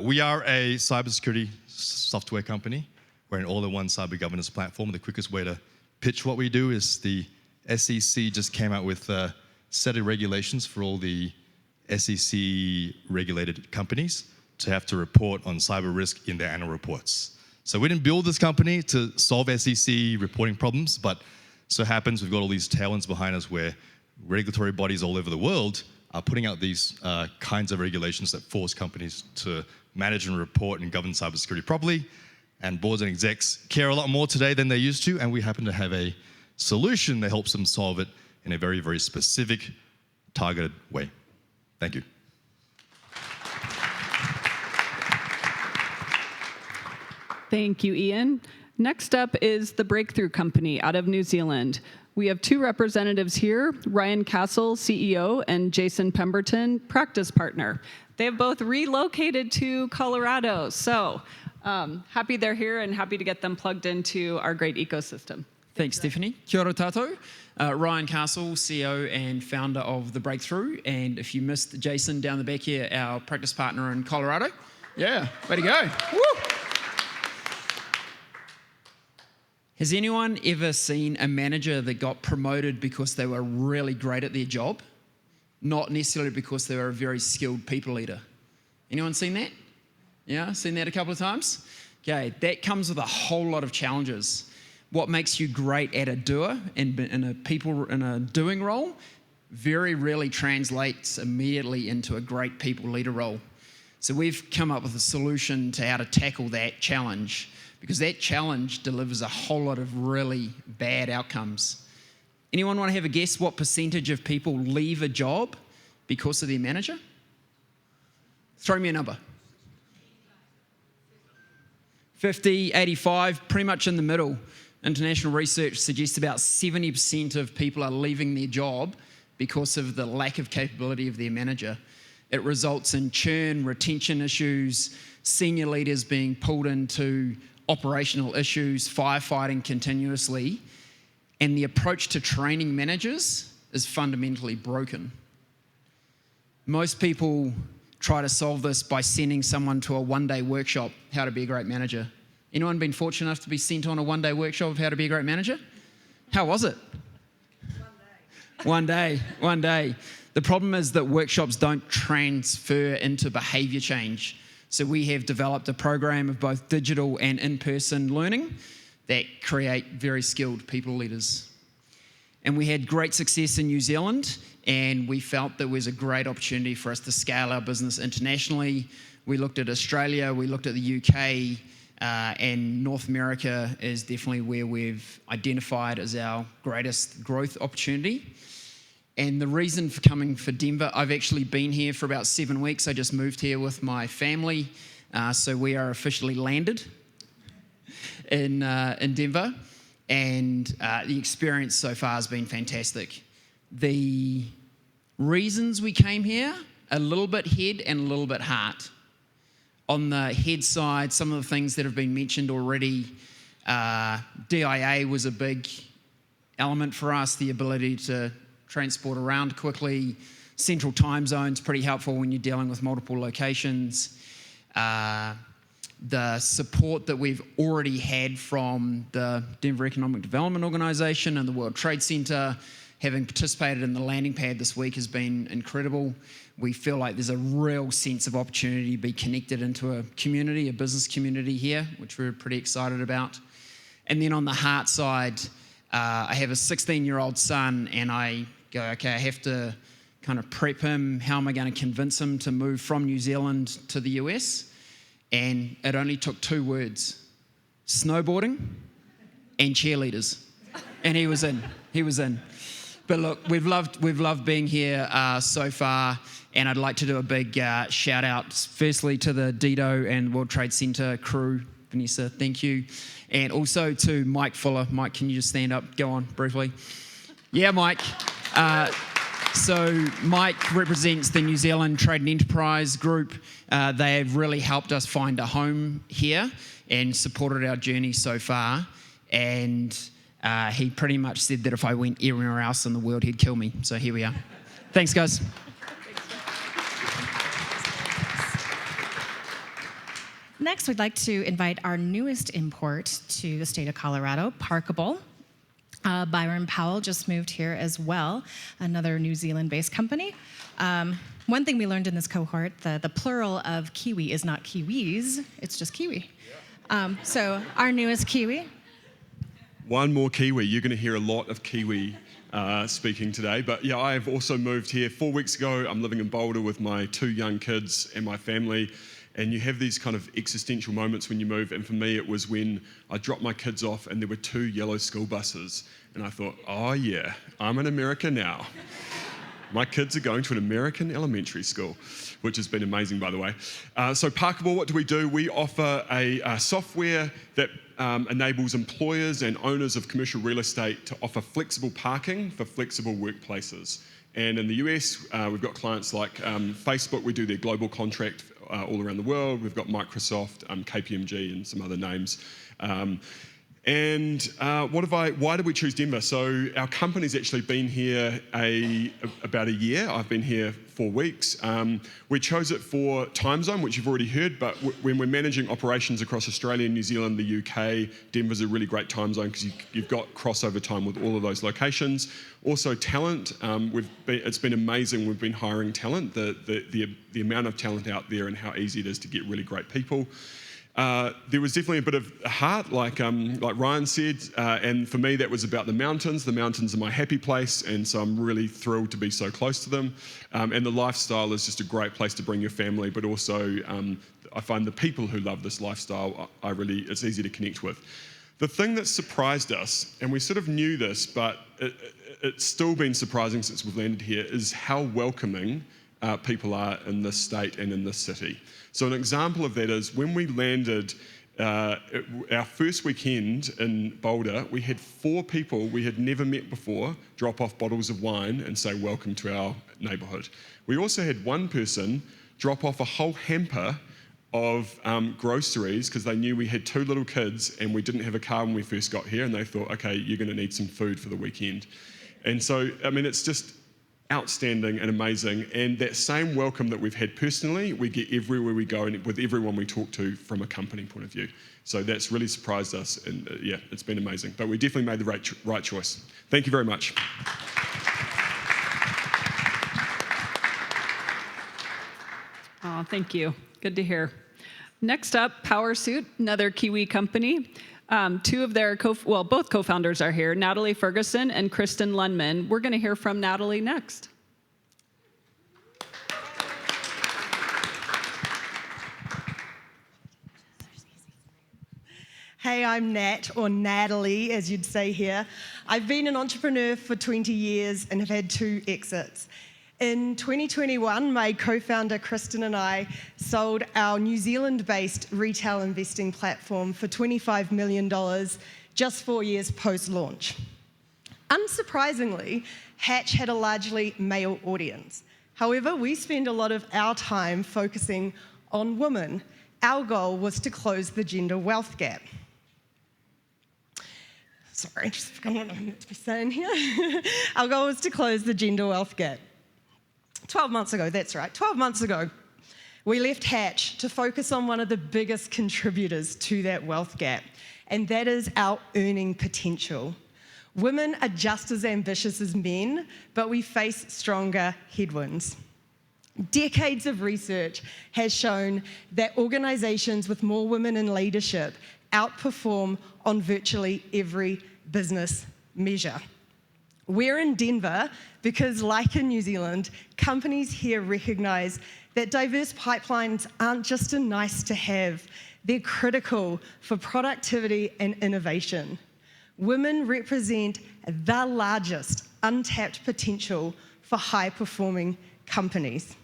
We are a cybersecurity software company. We're an all-in-one cyber governance platform. The quickest way to pitch what we do is the SEC just came out with a set of regulations for all the SEC-regulated companies to have to report on cyber risk in their annual reports. So we didn't build this company to solve SEC reporting problems, but so happens we've got all these tailwinds behind us where regulatory bodies all over the world are putting out these kinds of regulations that force companies to manage and report and govern cybersecurity properly. And boards and execs care a lot more today than they used to, and we happen to have a solution that helps them solve it in a very, very specific, targeted way. Thank you. Thank you, Ian. Next up is the Breakthrough Company out of New Zealand. We have two representatives here, Ryan Castle, CEO, and Jason Pemberton, practice partner. They have both relocated to Colorado, so happy they're here and happy to get them plugged into our great ecosystem. Thanks, Stephanie. Kia ora tātou. Ryan Castle, CEO and founder of The Breakthrough. And if you missed Jason down the back here, our practice partner in Colorado. Yeah, way to go. Woo! Has anyone ever seen a manager that got promoted because they were really great at their job? Not necessarily because they were a very skilled people leader. Anyone seen that? Yeah, seen that a couple of times? Okay, that comes with a whole lot of challenges. What makes you great at a doer and in a doing role very rarely translates immediately into a great people leader role. So we've come up with a solution to how to tackle that challenge, because that challenge delivers a whole lot of really bad outcomes. Anyone want to have a guess what percentage of people leave a job because of their manager? Throw me a number. 50, 85, pretty much in the middle. International research suggests about 70% of people are leaving their job because of the lack of capability of their manager. It results in churn, retention issues, senior leaders being pulled into operational issues, firefighting continuously, and the approach to training managers is fundamentally broken. Most people try to solve this by sending someone to a one-day workshop, how to be a great manager. Anyone been fortunate enough to be sent on a one-day workshop of how to be a great manager? How was it? One day. The problem is that workshops don't transfer into behavior change. So we have developed a program of both digital and in-person learning that create very skilled people leaders. And we had great success in New Zealand, and we felt there was a great opportunity for us to scale our business internationally. We looked at Australia, we looked at the UK, and North America is definitely where we've identified as our greatest growth opportunity. And the reason for coming for Denver, I've actually been here for about 7 weeks. I just moved here with my family. So we are officially landed in Denver, and the experience so far has been fantastic. The reasons we came here, a little bit head and a little bit heart. On the head side, some of the things that have been mentioned already, DIA was a big element for us, the ability to transport around quickly. Central time zone's pretty helpful when you're dealing with multiple locations. The support that we've already had from the Denver Economic Development Organization and the World Trade Center, having participated in the landing pad this week, has been incredible. We feel like there's a real sense of opportunity to be connected into a community, a business community here, which we're pretty excited about. And then on the heart side, I have a 16-year-old son, and I go, okay, I have to kind of prep him. How am I going to convince him to move from New Zealand to the US? And it only took 2 words: snowboarding and cheerleaders. And he was in. But look, we've loved being here so far, and I'd like to do a big shout out, firstly to the Dido and World Trade Center crew. Vanessa, thank you. And also to Mike Fuller. Mike, can you just stand up? Go on, briefly. Yeah, Mike. So Mike represents the New Zealand Trade and Enterprise Group. They have really helped us find a home here and supported our journey so far. And he pretty much said that if I went anywhere else in the world, he'd kill me. So here we are. Thanks, guys. Next, we'd like to invite our newest import to the state of Colorado, Parkable. Byron Powell just moved here as well, another New Zealand-based company. One thing we learned in this cohort, the plural of Kiwi is not Kiwis, it's just Kiwi. So our newest Kiwi. One more Kiwi. You're going to hear a lot of Kiwi speaking today. But yeah, I have also moved here 4 weeks ago. I'm living in Boulder with my 2 young kids and my family. And you have these kind of existential moments when you move. And for me, it was when I dropped my kids off and there were 2 yellow school buses. And I thought, oh yeah, I'm in America now. My kids are going to an American elementary school, which has been amazing, by the way. So Parkable, what do? We offer a software that enables employers and owners of commercial real estate to offer flexible parking for flexible workplaces. And in the US, we've got clients like Facebook. We do their global contract all around the world. We've got Microsoft, KPMG, and some other names. Why did we choose Denver? So our company's actually been here about a year. I've been here 4 weeks. We chose it for time zone, which you've already heard, but when we're managing operations across Australia, New Zealand, the UK, Denver's a really great time zone because you've got crossover time with all of those locations. Also talent, it's been amazing. We've been hiring talent, the amount of talent out there and how easy it is to get really great people. There was definitely a bit of heart, like Ryan said, and for me that was about the mountains. The mountains are my happy place, and so I'm really thrilled to be so close to them. And the lifestyle is just a great place to bring your family, but also I find the people who love this lifestyle, it's easy to connect with. The thing that surprised us, and we sort of knew this, but it's still been surprising since we've landed here, is how welcoming people are in this state and in this city. So an example of that is when we landed our first weekend in Boulder, we had 4 people we had never met before drop off bottles of wine and say welcome to our neighbourhood. We also had 1 person drop off a whole hamper of groceries because they knew we had 2 little kids and we didn't have a car when we first got here, and they thought, okay, you're going to need some food for the weekend. And so, I mean, it's just outstanding and amazing, and that same welcome that we've had personally, we get everywhere we go and with everyone we talk to from a company point of view. So that's really surprised us, and yeah, it's been amazing. But we definitely made the right choice. Thank you very much. Oh, thank you. Good to hear. Next up, PowerSuit, another Kiwi company. Both co-founders are here, Natalie Ferguson and Kristen Lundman. We're going to hear from Natalie next. Hey, I'm Nat, or Natalie, as you'd say here. I've been an entrepreneur for 20 years and have had 2 exits. In 2021, my co-founder Kristen and I sold our New Zealand-based retail investing platform for $25 million just 4 years post-launch. Unsurprisingly, Hatch had a largely male audience. However, we spend a lot of our time focusing on women. Our goal was to close the gender wealth gap. Sorry, just forgot what I meant to be saying here. Our goal was to close the gender wealth gap. 12 months ago, that's right, 12 months ago, we left Hatch to focus on one of the biggest contributors to that wealth gap, and that is our earning potential. Women are just as ambitious as men, but we face stronger headwinds. Decades of research has shown that organizations with more women in leadership outperform on virtually every business measure. We're in Denver because, like in New Zealand, companies here recognize that diverse pipelines aren't just a nice to have, they're critical for productivity and innovation. Women represent the largest untapped potential for high-performing companies.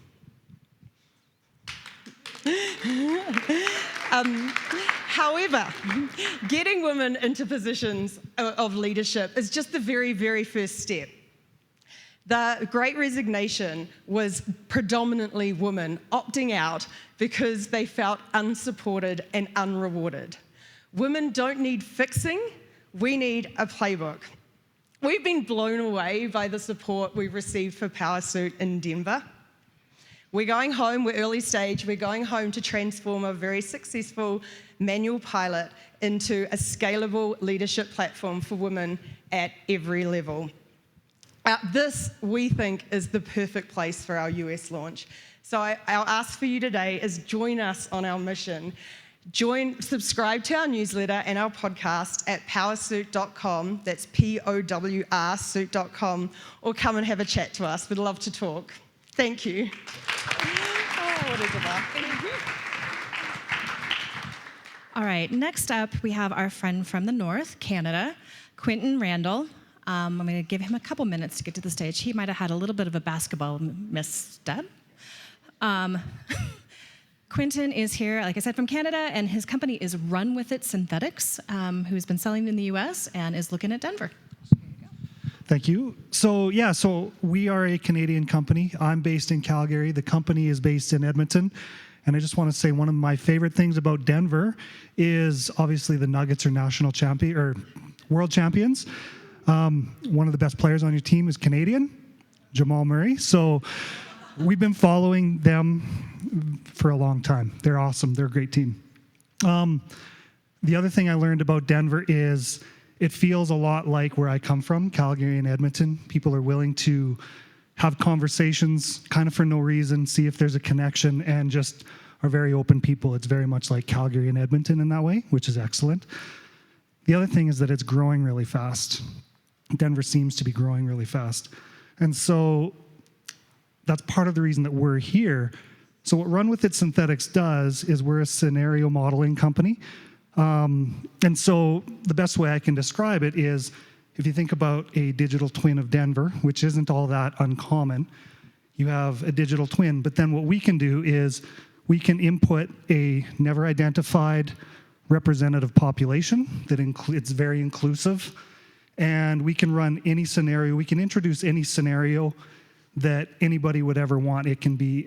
However, getting women into positions of leadership is just the very, very first step. The Great Resignation was predominantly women opting out because they felt unsupported and unrewarded. Women don't need fixing, we need a playbook. We've been blown away by the support we've received for PowerSuit in Denver. We're going home, we're early stage, we're going home to transform a very successful manual pilot into a scalable leadership platform for women at every level. This, we think, is the perfect place for our US launch. So our ask for you today is join us on our mission. Subscribe to our newsletter and our podcast at powersuit.com, that's POWR suit.com, or come and have a chat to us. We'd love to talk. Thank you. What is it? All right, next up, we have our friend from the north, Canada, Quentin Randall. I'm going to give him a couple minutes to get to the stage. He might have had a little bit of a basketball misstep. Quentin is here, like I said, from Canada, and his company is Run With It Synthetics, who's been selling in the US and is looking at Denver. Thank you. So we are a Canadian company. I'm based in Calgary. The company is based in Edmonton. And I just want to say one of my favorite things about Denver is obviously the Nuggets are national champion or world champions. One of the best players on your team is Canadian, Jamal Murray. So we've been following them for a long time. They're awesome. They're a great team. The other thing I learned about Denver is it feels a lot like where I come from, Calgary and Edmonton. People are willing to have conversations kind of for no reason, see if there's a connection, and just are very open people. It's very much like Calgary and Edmonton in that way, which is excellent. The other thing is that it's growing really fast. Denver seems to be growing really fast. And so that's part of the reason that we're here. So what Run With It Synthetics does is we're a scenario modeling company. And so the best way I can describe it is if you think about a digital twin of Denver, which isn't all that uncommon, you have a digital twin. But then what we can do is we can input a never identified representative population that it's very inclusive. And we can run any scenario. We can introduce any scenario that anybody would ever want. It can be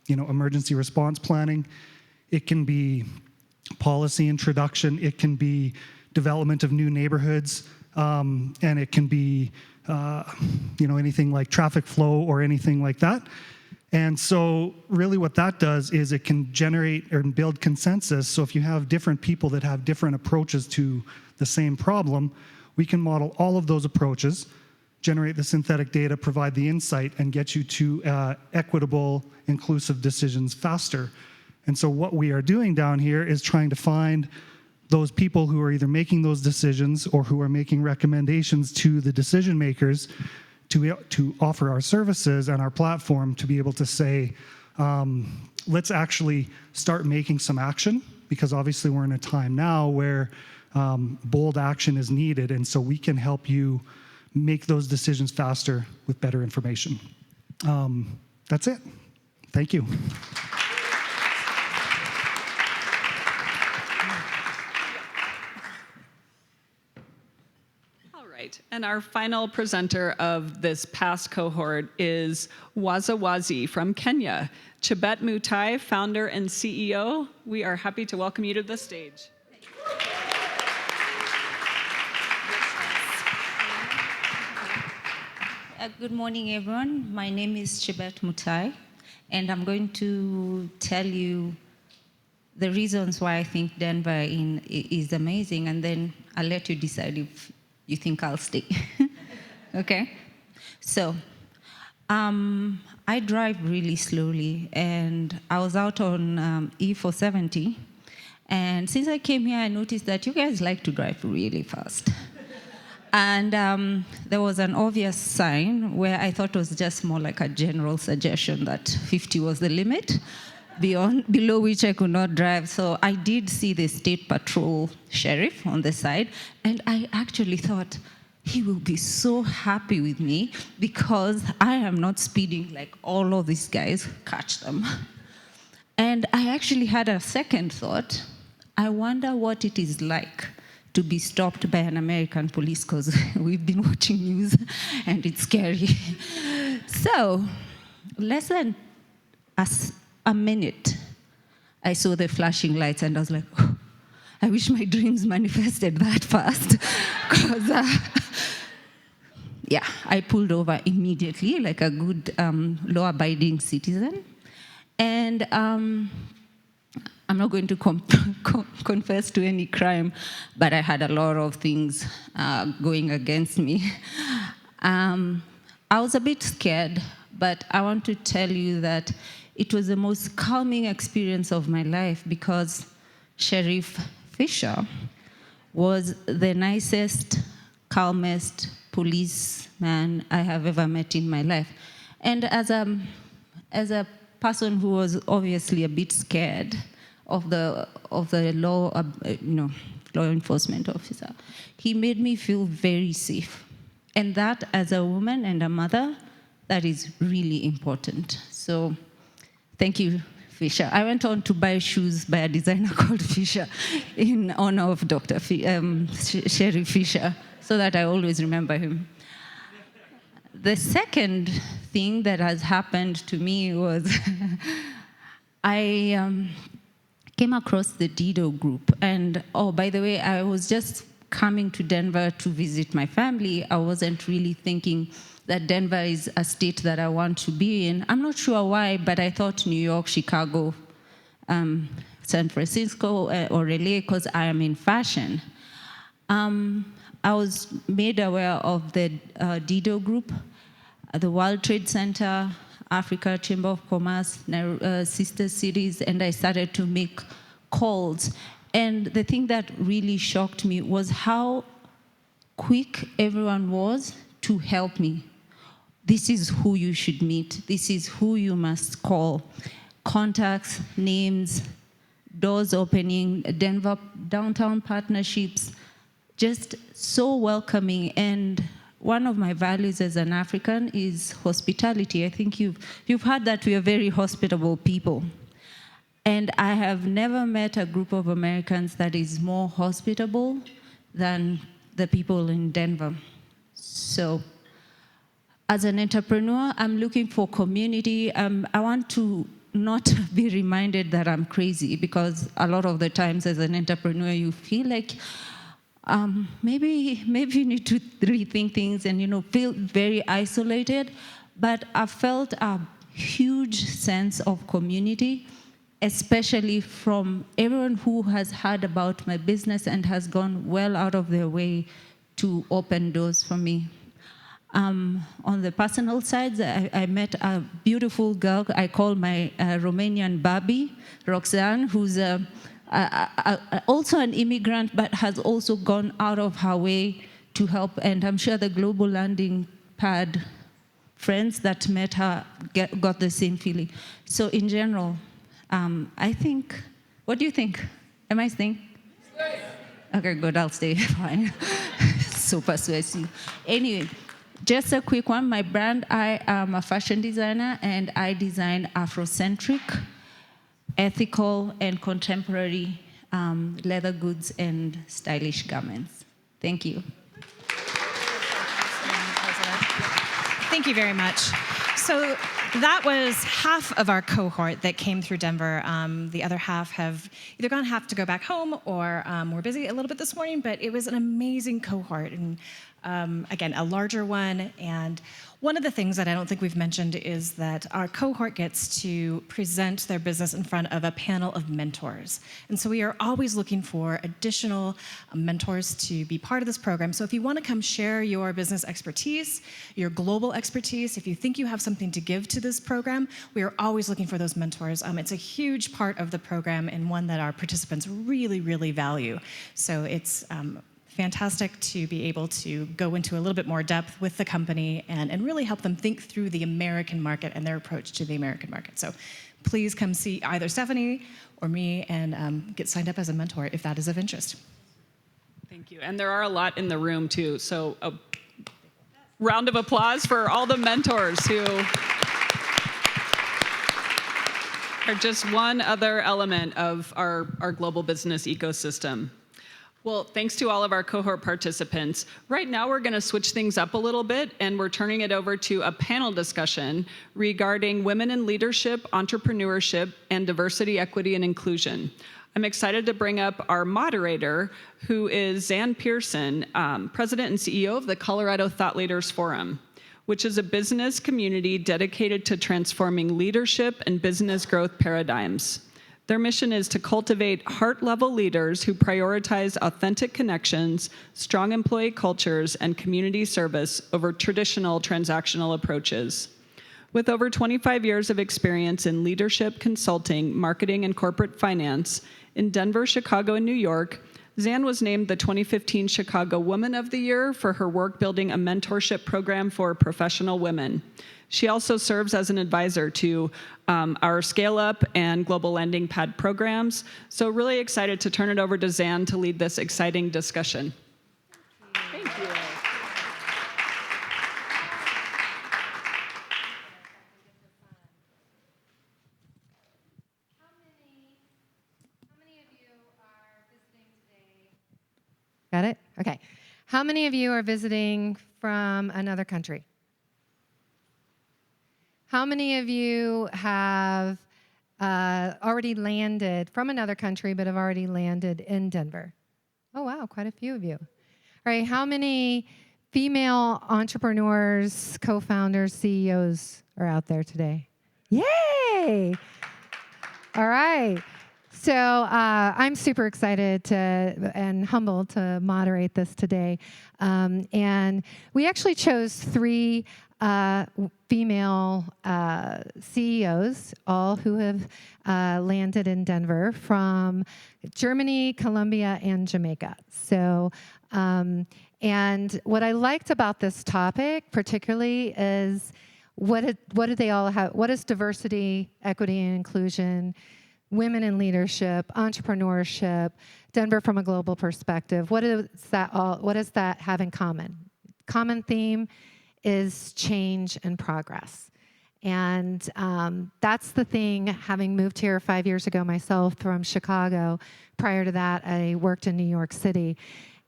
emergency response planning. It can be policy introduction. It can be development of new neighborhoods. And it can be, anything like traffic flow or anything like that. And so really what that does is it can generate and build consensus. So if you have different people that have different approaches to the same problem, we can model all of those approaches, generate the synthetic data, provide the insight, and get you to equitable, inclusive decisions faster. And so what we are doing down here is trying to find those people who are either making those decisions or who are making recommendations to the decision makers to offer our services and our platform to be able to say, let's actually start making some action, because obviously we're in a time now where bold action is needed, and so we can help you make those decisions faster with better information. That's it. Thank you. All right, and our final presenter of this past cohort is Wazawazi from Kenya. Chebet Mutai, founder and CEO, we are happy to welcome you to the stage. Good morning, everyone. My name is Chebet Mutai, and I'm going to tell you the reasons why I think Denver is amazing, and then I'll let you decide if you think I'll stay. Okay? So, I drive really slowly, and I was out on E470, and since I came here, I noticed that you guys like to drive really fast. And there was an obvious sign where I thought it was just more like a general suggestion that 50 was the limit, below which I could not drive. So I did see the state patrol sheriff on the side, and I actually thought he will be so happy with me because I am not speeding like all of these guys. Catch them. And I actually had a second thought. I wonder what it is like to be stopped by an American police, because we've been watching news and it's scary. So, less than a minute, I saw the flashing lights and I was like, oh, I wish my dreams manifested that fast. Because, yeah, I pulled over immediately like a good law-abiding citizen. And I'm not going to confess to any crime, but I had a lot of things going against me. I was a bit scared, but I want to tell you that it was the most calming experience of my life because Sheriff Fisher was the nicest, calmest policeman I have ever met in my life. And as a person who was obviously a bit scared of the law, law enforcement officer, he made me feel very safe. And that, as a woman and a mother, that is really important. So, thank you, Fisher. I went on to buy shoes by a designer called Fisher in honor of Dr. Sheriff Fisher, so that I always remember him. The second thing that has happened to me was I came across the DSW group. And, oh, by the way, I was just coming to Denver to visit my family. I wasn't really thinking that Denver is a state that I want to be in. I'm not sure why, but I thought New York, Chicago, San Francisco, or LA, because I am in fashion. I was made aware of the DSW group, the World Trade Center, Africa Chamber of Commerce, sister cities, and I started to make calls. And the thing that really shocked me was how quick everyone was to help me. This is who you should meet. This is who you must call. Contacts, names, doors opening, Denver downtown partnerships, just so welcoming. And one of my values as an African is hospitality. I think you've heard that we are very hospitable people. And I have never met a group of Americans that is more hospitable than the people in Denver. So, as an entrepreneur, I'm looking for community. I want to not be reminded that I'm crazy, because a lot of the times as an entrepreneur, you feel like maybe you need to rethink things and feel very isolated. But I felt a huge sense of community, especially from everyone who has heard about my business and has gone well out of their way to open doors for me. On the personal side, I met a beautiful girl I call my Romanian Barbie, Roxanne, who's also an immigrant, but has also gone out of her way to help. And I'm sure the Global Landing Pad friends that met her got the same feeling. So in general, I think, what do you think? Am I staying? Okay, good, I'll stay, fine. So persuasive. Anyway, just a quick one. My brand, I am a fashion designer, and I design Afrocentric, ethical, and contemporary leather goods and stylish garments. Thank you. Thank you very much. So that was half of our cohort that came through Denver. The other half have either have to go back home or were busy a little bit this morning, but it was an amazing cohort. And again, a larger one. And one of the things that I don't think we've mentioned is that our cohort gets to present their business in front of a panel of mentors. And so we are always looking for additional mentors to be part of this program. So if you want to come share your business expertise, your global expertise, if you think you have something to give to this program, we are always looking for those mentors. It's a huge part of the program and one that our participants really, really value. So it's fantastic to be able to go into a little bit more depth with the company and really help them think through the American market and their approach to the American market. So please come see either Stephanie or me and get signed up as a mentor if that is of interest. Thank you. And there are a lot in the room too. So a round of applause for all the mentors who are just one other element of our global business ecosystem. Well, thanks to all of our cohort participants. Right now, we're going to switch things up a little bit, and we're turning it over to a panel discussion regarding women in leadership, entrepreneurship, and diversity, equity, and inclusion. I'm excited to bring up our moderator, who is Zan Pearson, President and CEO of the Colorado Thought Leaders Forum, which is a business community dedicated to transforming leadership and business growth paradigms. Their mission is to cultivate heart-level leaders who prioritize authentic connections, strong employee cultures, and community service over traditional transactional approaches. With over 25 years of experience in leadership, consulting, marketing, and corporate finance in Denver, Chicago, and New York, Zan was named the 2015 Chicago Woman of the Year for her work building a mentorship program for professional women. She also serves as an advisor to our Scale Up and Global Lending Pad programs. So really excited to turn it over to Zan to lead this exciting discussion. Thank you. Got it? Okay. How many of you are visiting from another country? How many of you have already landed from another country but have already landed in Denver? Oh, wow, quite a few of you. All right, how many female entrepreneurs, co-founders, CEOs are out there today? Yay! All right. So I'm super excited and humbled to moderate this today. And we actually chose 3 female CEOs, all who have landed in Denver from Germany, Colombia, and Jamaica. So, and what I liked about this topic particularly is what do they all have? What is diversity, equity, and inclusion? Women in leadership, entrepreneurship, Denver from a global perspective. What does that have in common? Common theme is change and progress. And that's the thing, having moved here 5 years ago myself from Chicago. Prior to that, I worked in New York City.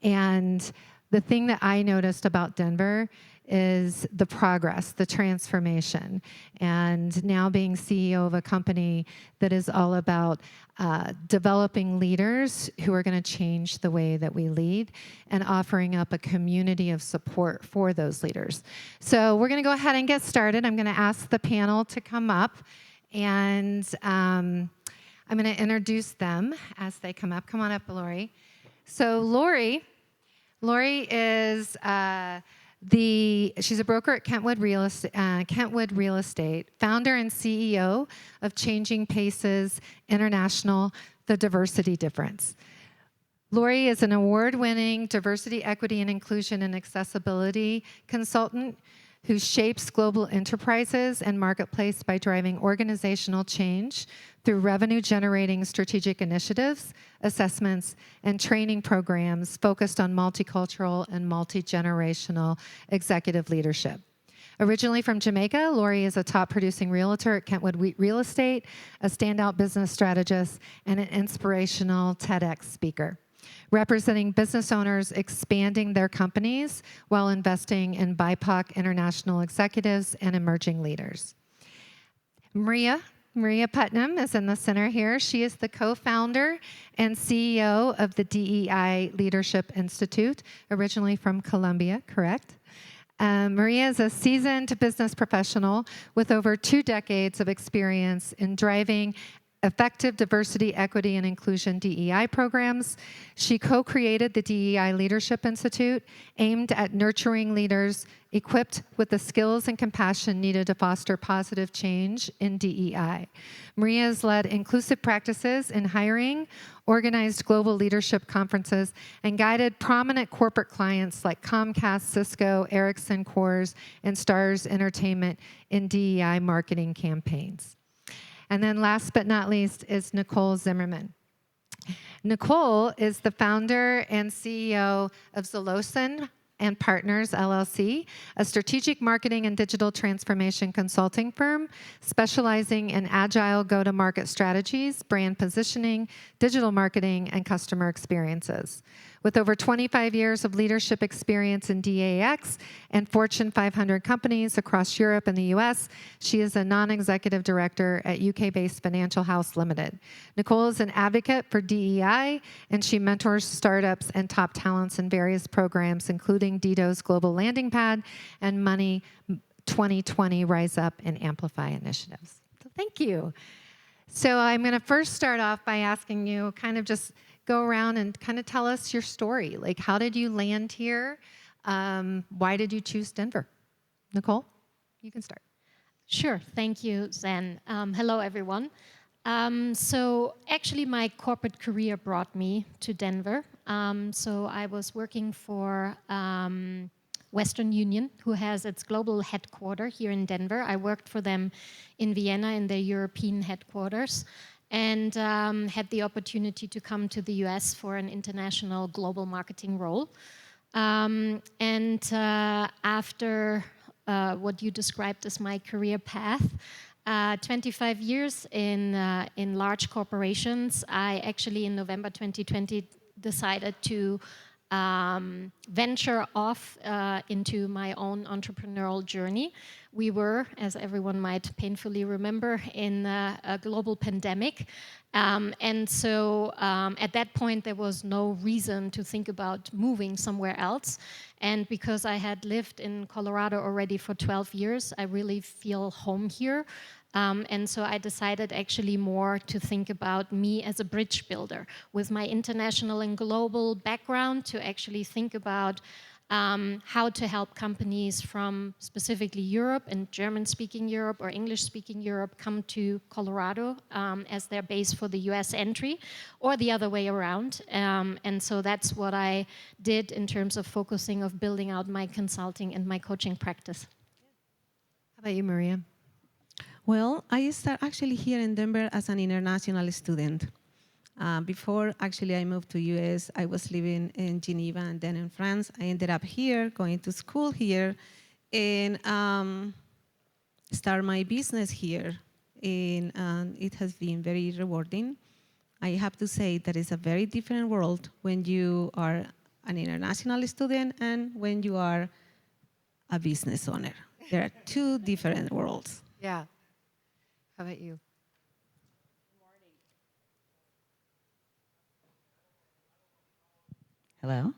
And the thing that I noticed about Denver is the progress, the transformation. And now being CEO of a company that is all about developing leaders who are going to change the way that we lead and offering up a community of support for those leaders. So we're going to go ahead and get started. I'm going to ask the panel to come up, and I'm going to introduce them as they come up. Come on up, Lori. So Lori is she's a broker at Kentwood Real Estate, founder and CEO of Changing Paces International, The Diversity Difference. Lori is an award-winning diversity, equity, and inclusion and accessibility consultant. who shapes global enterprises and marketplace by driving organizational change through revenue-generating strategic initiatives, assessments, and training programs focused on multicultural and multi-generational executive leadership. Originally from Jamaica, Lori is a top producing realtor at Kentwood Real Estate, a standout business strategist, and an inspirational TEDx speaker, representing business owners expanding their companies while investing in BIPOC international executives and emerging leaders. Maria Putnam is in the center here. She is the co-founder and CEO of the DEI Leadership Institute, originally from Colombia, correct? Maria is a seasoned business professional with over 2 decades of experience in driving effective diversity, equity, and inclusion DEI programs. She co-created the DEI Leadership Institute, aimed at nurturing leaders equipped with the skills and compassion needed to foster positive change in DEI. Maria has led inclusive practices in hiring, organized global leadership conferences, and guided prominent corporate clients like Comcast, Cisco, Ericsson, Coors, and Stars Entertainment in DEI marketing campaigns. And then last but not least is Nicole Zimmerman. Nicole is the founder and CEO of Zolosin and Partners, LLC, a strategic marketing and digital transformation consulting firm specializing in agile go-to-market strategies, brand positioning, digital marketing, and customer experiences. With over 25 years of leadership experience in DAX and Fortune 500 companies across Europe and the US, she is a non-executive director at UK-based Financial House Limited. Nicole is an advocate for DEI, and she mentors startups and top talents in various programs, including Dido's Global Landing Pad and Money 2020 Rise Up and Amplify initiatives. So thank you. So I'm going to first start off by asking you kind of just go around and kind of tell us your story. Like, how did you land here? Why did you choose Denver? Nicole, you can start. Sure. Thank you, Zen. Hello, everyone. So actually, my corporate career brought me to Denver. So I was working for Western Union, who has its global headquarters here in Denver. I worked for them in Vienna in their European headquarters, and had the opportunity to come to the US for an international global marketing role. After what you described as my career path, 25 years in large corporations, I actually in November 2020 decided to venture off into my own entrepreneurial journey. We were, as everyone might painfully remember, in a global pandemic. At that point, there was no reason to think about moving somewhere else. And because I had lived in Colorado already for 12 years, I really feel home here. And so I decided actually more to think about me as a bridge builder with my international and global background, to actually think about how to help companies from specifically Europe and German-speaking Europe or English-speaking Europe come to Colorado as their base for the US entry, or the other way around. And so that's what I did in terms of focusing of building out my consulting and my coaching practice. How about you, Maria? Well, I started actually here in Denver as an international student. Before actually I moved to US, I was living in Geneva and then in France. I ended up here, going to school here, and start my business here. And it has been very rewarding. I have to say that it's a very different world when you are an international student and when you are a business owner. There are two different worlds. Yeah. How about you? Hello?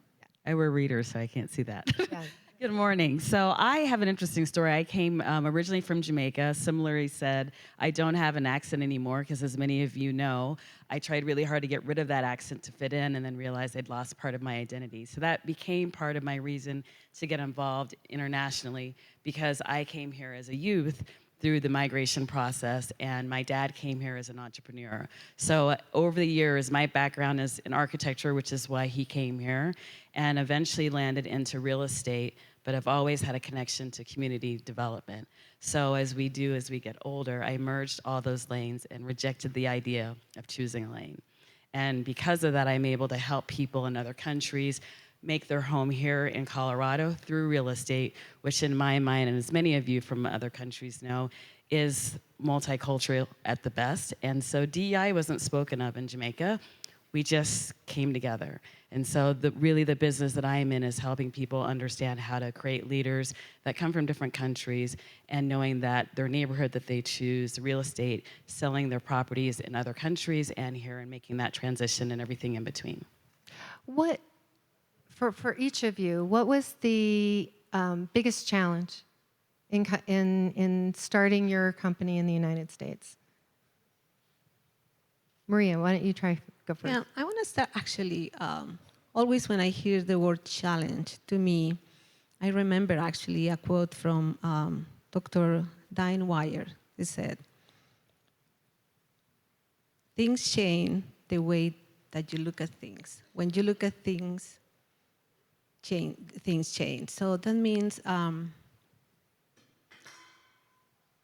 I wear readers, so I can't see that. Yeah. Good morning. So I have an interesting story. I came originally from Jamaica. Similarly said, I don't have an accent anymore because, as many of you know, I tried really hard to get rid of that accent to fit in and then realized I'd lost part of my identity. So that became part of my reason to get involved internationally, because I came here as a youth through the migration process, and my dad came here as an entrepreneur. So over the years, my background is in architecture, which is why he came here, and eventually landed into real estate. but I've always had a connection to community development. So as we get older, I merged all those lanes and rejected the idea of choosing a lane. And because of that, I'm able to help people in other countries make their home here in Colorado through real estate, which in my mind, and as many of you from other countries know, is multicultural at the best. And so DEI wasn't spoken of in Jamaica. We just came together. And so really the business that I am in is helping people understand how to create leaders that come from different countries and knowing that their neighborhood that they choose, real estate, selling their properties in other countries and here and making that transition and everything in between. What, for each of you, what was the biggest challenge in starting your company in the United States? Maria, why don't you go first? Yeah, I want to start actually, always when I hear the word challenge, to me, I remember actually a quote from Dr. Diane Wire. He said, things change the way that you look at things. When you look at things, things change. So that means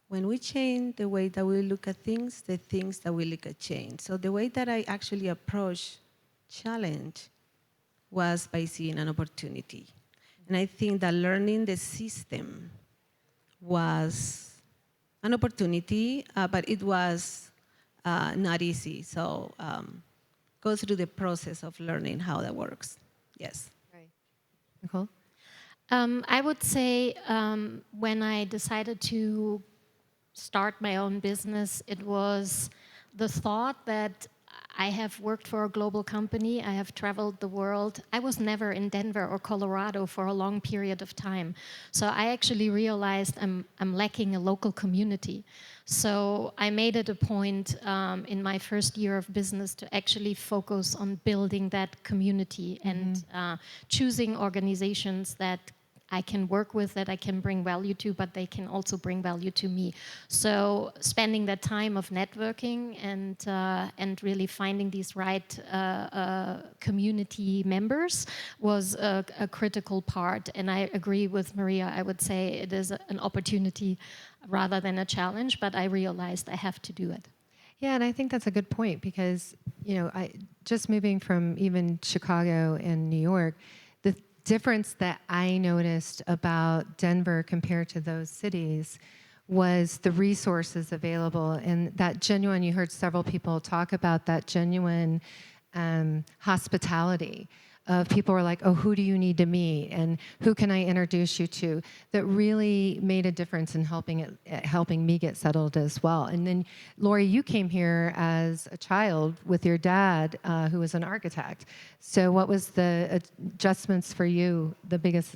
when we change the way that we look at things, the things that we look at change. So the way that I actually approach challenge was by seeing an opportunity. And I think that learning the system was an opportunity, but it was not easy. So go through the process of learning how that works. Yes. Right. Nicole? I would say when I decided to start my own business, it was the thought that I have worked for a global company, I have traveled the world. I was never in Denver or Colorado for a long period of time. So I actually realized I'm lacking a local community. So I made it a point in my first year of business to actually focus on building that community and choosing organizations that I can work with, that I can bring value to, but they can also bring value to me. So spending that time of networking and really finding these right community members was a critical part. And I agree with Maria. I would say it is an opportunity rather than a challenge, but I realized I have to do it. Yeah, and I think that's a good point because, I just moving from even Chicago and New York, the difference that I noticed about Denver compared to those cities was the resources available and that genuine, you heard several people talk about that genuine hospitality of people were like, oh, who do you need to meet and who can I introduce you to, that really made a difference in helping me get settled as well. And then, Lori, you came here as a child with your dad, who was an architect. So what was the adjustments for you, the biggest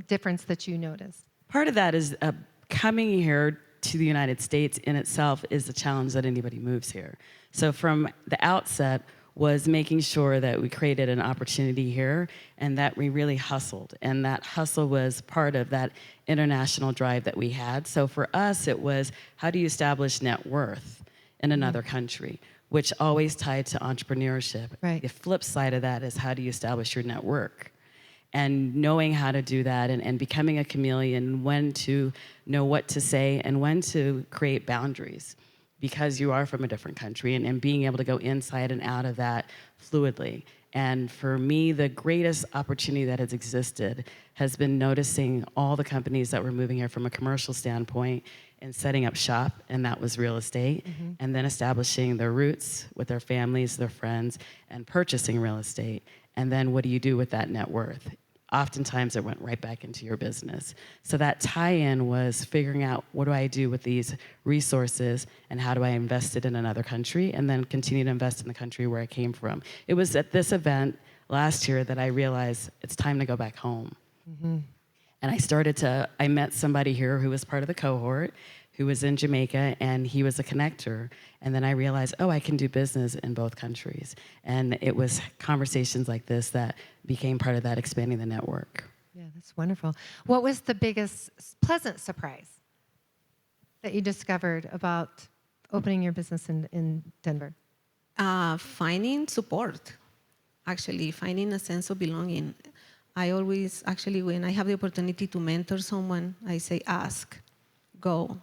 difference that you noticed? Part of that is coming here to the United States in itself is a challenge that anybody moves here. So from the outset, was making sure that we created an opportunity here and that we really hustled. And that hustle was part of that international drive that we had. So for us, it was how do you establish net worth in another country, which always tied to entrepreneurship. Right. The flip side of that is how do you establish your network? And knowing how to do that and becoming a chameleon, when to know what to say and when to create boundaries, because you are from a different country and being able to go inside and out of that fluidly. And for me, the greatest opportunity that has existed has been noticing all the companies that were moving here from a commercial standpoint and setting up shop, and that was real estate, and then establishing their roots with their families, their friends, and purchasing real estate. And then what do you do with that net worth? Oftentimes it went right back into your business. So that tie-in was figuring out what do I do with these resources and how do I invest it in another country and then continue to invest in the country where I came from. It was at this event last year that I realized it's time to go back home. And I met somebody here who was part of the cohort who was in Jamaica, and he was a connector. And then I realized, I can do business in both countries. And it was conversations like this that became part of that expanding the network. Yeah, that's wonderful. What was the biggest pleasant surprise that you discovered about opening your business in Denver? Finding support, actually, finding a sense of belonging. I always, actually, when I have the opportunity to mentor someone, I say, ask, go,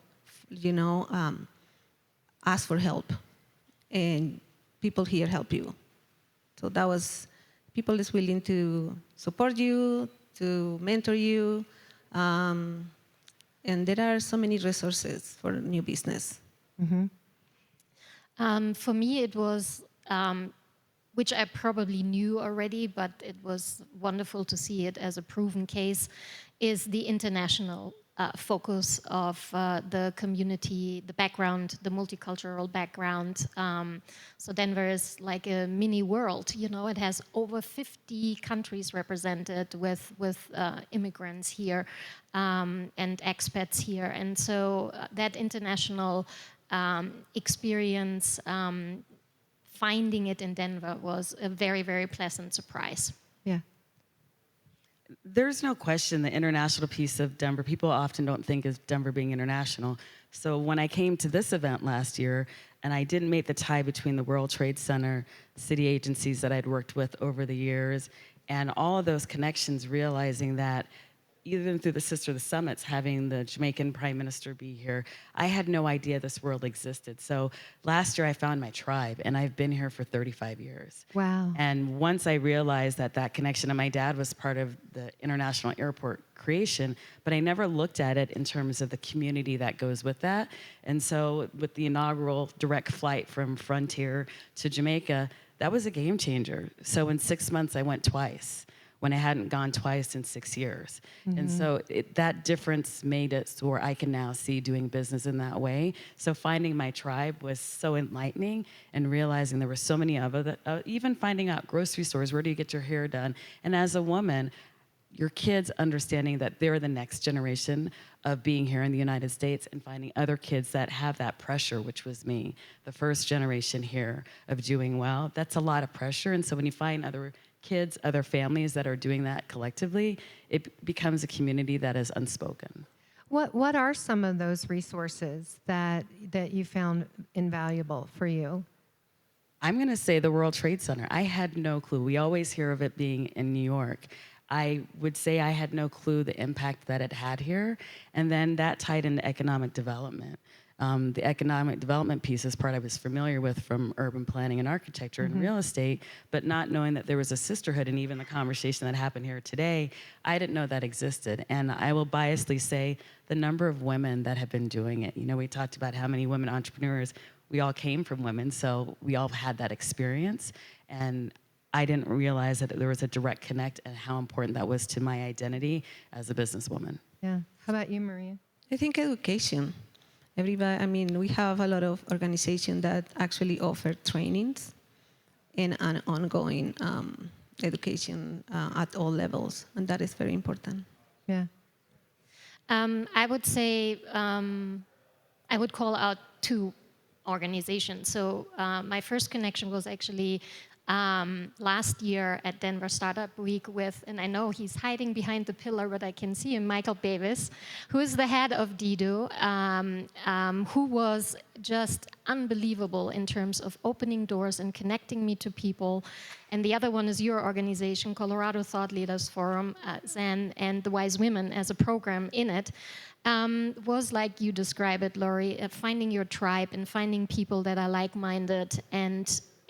ask for help. And people here help you. So that was, people is willing to support you, to mentor you. And there are so many resources for new business. For me, it was, which I probably knew already, but it was wonderful to see it as a proven case, is the international focus of the community, the background, the multicultural background. So Denver is like a mini world, it has over 50 countries represented with immigrants here and expats here. And so that international experience, finding it in Denver was a very, very pleasant surprise. Yeah. There's no question the international piece of Denver, people often don't think of Denver being international. So when I came to this event last year, and I didn't make the tie between the World Trade Center, city agencies that I'd worked with over the years, and all of those connections, realizing that even through the Sister of the Summits, having the Jamaican Prime Minister be here, I had no idea this world existed. So last year I found my tribe, and I've been here for 35 years. Wow. And once I realized that connection, and my dad was part of the International Airport creation, but I never looked at it in terms of the community that goes with that. And so with the inaugural direct flight from Frontier to Jamaica, that was a game changer. So in 6 months, I went twice, when I hadn't gone twice in 6 years. And so that difference made it so where I can now see doing business in that way. So finding my tribe was so enlightening, and realizing there were so many other, even finding out grocery stores, where do you get your hair done? And as a woman, your kids understanding that they're the next generation of being here in the United States, and finding other kids that have that pressure, which was me, the first generation here of doing well. That's a lot of pressure. And so when you find other kids, other families that are doing that collectively, it becomes a community that is unspoken. What are some of those resources that you found invaluable for you? I'm going to say the World Trade Center. I had no clue. We always hear of it being in New York. I would say I had no clue the impact that it had here. And then that tied into economic development. The economic development piece is part I was familiar with from urban planning and architecture and real estate, but not knowing that there was a sisterhood, and even the conversation that happened here today, I didn't know that existed. And I will biasly say the number of women that have been doing it. We talked about how many women entrepreneurs, we all came from women, so we all had that experience. And I didn't realize that there was a direct connect, and how important that was to my identity as a businesswoman. Yeah. How about you, Maria? I think education. Everybody, we have a lot of organizations that actually offer trainings and an ongoing education at all levels, and that is very important. Yeah. I would say, I would call out 2 organizations. So my first connection was actually last year at Denver Startup Week with, and I know he's hiding behind the pillar, but I can see him, Michael Bevis, who is the head of Dido, who was just unbelievable in terms of opening doors and connecting me to people. And the other one is your organization, Colorado Thought Leaders Forum, Zen, and the Wise Women as a program in it. Was like you describe it, Lori, finding your tribe and finding people that are like-minded,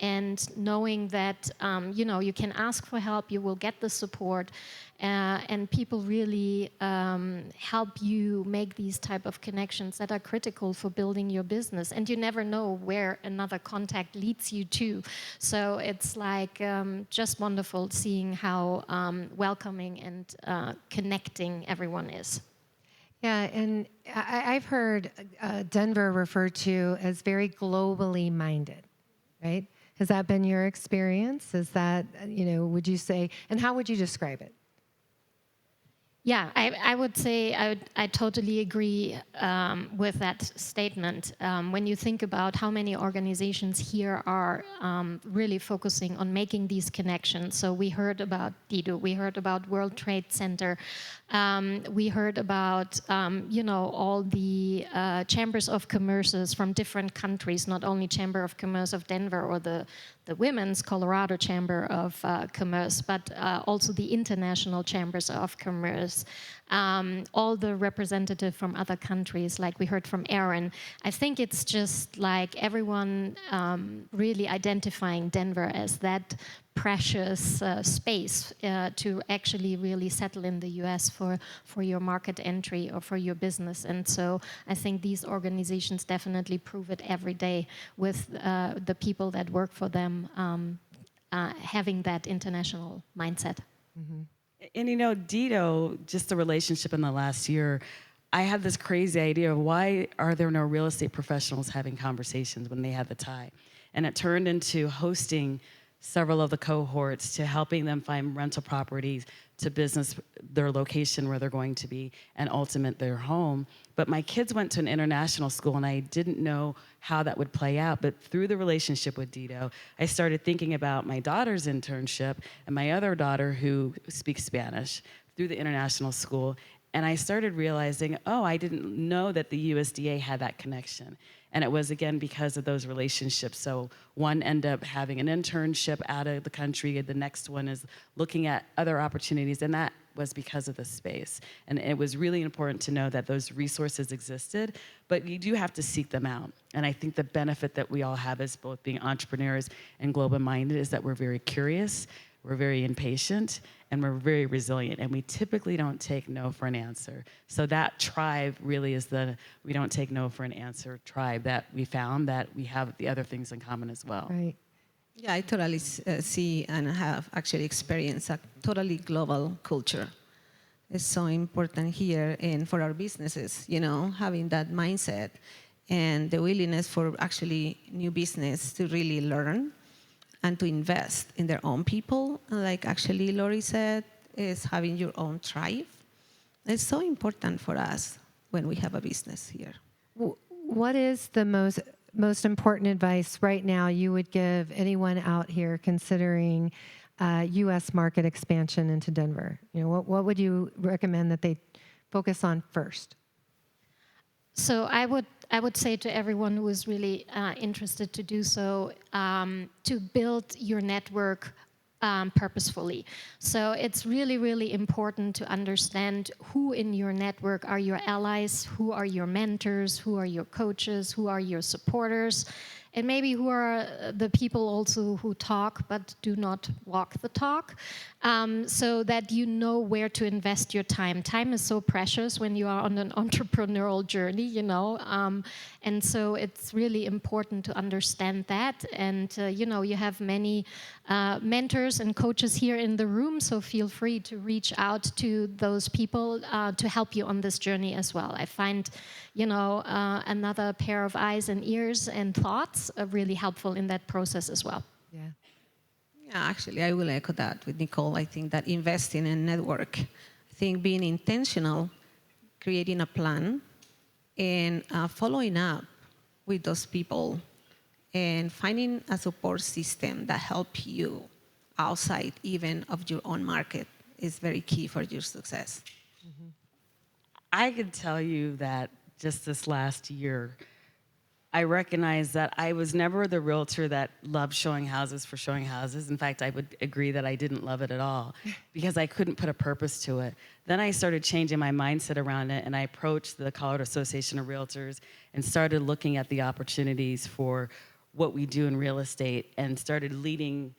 and knowing that you can ask for help, you will get the support, and people really help you make these type of connections that are critical for building your business. And you never know where another contact leads you to. So it's like just wonderful seeing how welcoming and connecting everyone is. Yeah, and I've heard Denver referred to as very globally minded, right? Has that been your experience? Is that, would you say, and how would you describe it? Yeah, I would say I totally agree with that statement. When you think about how many organizations here are really focusing on making these connections. So we heard about DIDO, we heard about World Trade Center, we heard about all the chambers of commerces from different countries, not only Chamber of Commerce of Denver or the Women's Colorado Chamber of Commerce, but also the international chambers of commerce, all the representatives from other countries, like we heard from Aaron. I think it's just like everyone really identifying Denver as that precious space to actually really settle in the US for your market entry or for your business. And so I think these organizations definitely prove it every day with the people that work for them having that international mindset. And DIDO, just the relationship in the last year, I had this crazy idea of why are there no real estate professionals having conversations when they had the tie? And it turned into hosting several of the cohorts to helping them find rental properties, to business, their location where they're going to be, and ultimate their home. But my kids went to an international school and I didn't know how that would play out. But through the relationship with DIDO, I started thinking about my daughter's internship and my other daughter who speaks Spanish through the international school. And I started realizing, oh, I didn't know that the USDA had that connection. And it was, again, because of those relationships. So one ended up having an internship out of the country, and the next one is looking at other opportunities, and that was because of the space. And it was really important to know that those resources existed, but you do have to seek them out. And I think the benefit that we all have as both being entrepreneurs and global-minded is that we're very curious, we're very impatient, and we're very resilient, and we typically don't take no for an answer. So that tribe really is the we don't take no for an answer tribe that we found, that we have the other things in common as well. Right. Yeah, I totally see and have actually experienced a totally global culture. It's so important here and for our businesses, having that mindset and the willingness for actually new business to really learn and to invest in their own people. Like actually Lori said, is having your own tribe. It's so important for us when we have a business here. What is the most important advice right now you would give anyone out here considering U.S. market expansion into Denver? What would you recommend that they focus on first? So I would say to everyone who is really interested to do so, to build your network purposefully. So it's really, really important to understand who in your network are your allies, who are your mentors, who are your coaches, who are your supporters, and maybe who are the people also who talk but do not walk the talk, so that you know where to invest your time. Time is so precious when you are on an entrepreneurial journey, and so it's really important to understand that. And, you have many mentors and coaches here in the room, so feel free to reach out to those people to help you on this journey as well. I find, another pair of eyes and ears and thoughts are really helpful in that process as well. Yeah. Yeah, actually, I will echo that with Nicole. I think that investing in network, I think being intentional, creating a plan, and following up with those people, and finding a support system that helps you outside even of your own market is very key for your success. Mm-hmm. I could tell you that just this last year, I recognized that I was never the realtor that loved showing houses for showing houses. In fact, I would agree that I didn't love it at all because I couldn't put a purpose to it. Then I started changing my mindset around it, and I approached the Colorado Association of Realtors and started looking at the opportunities for what we do in real estate and started leading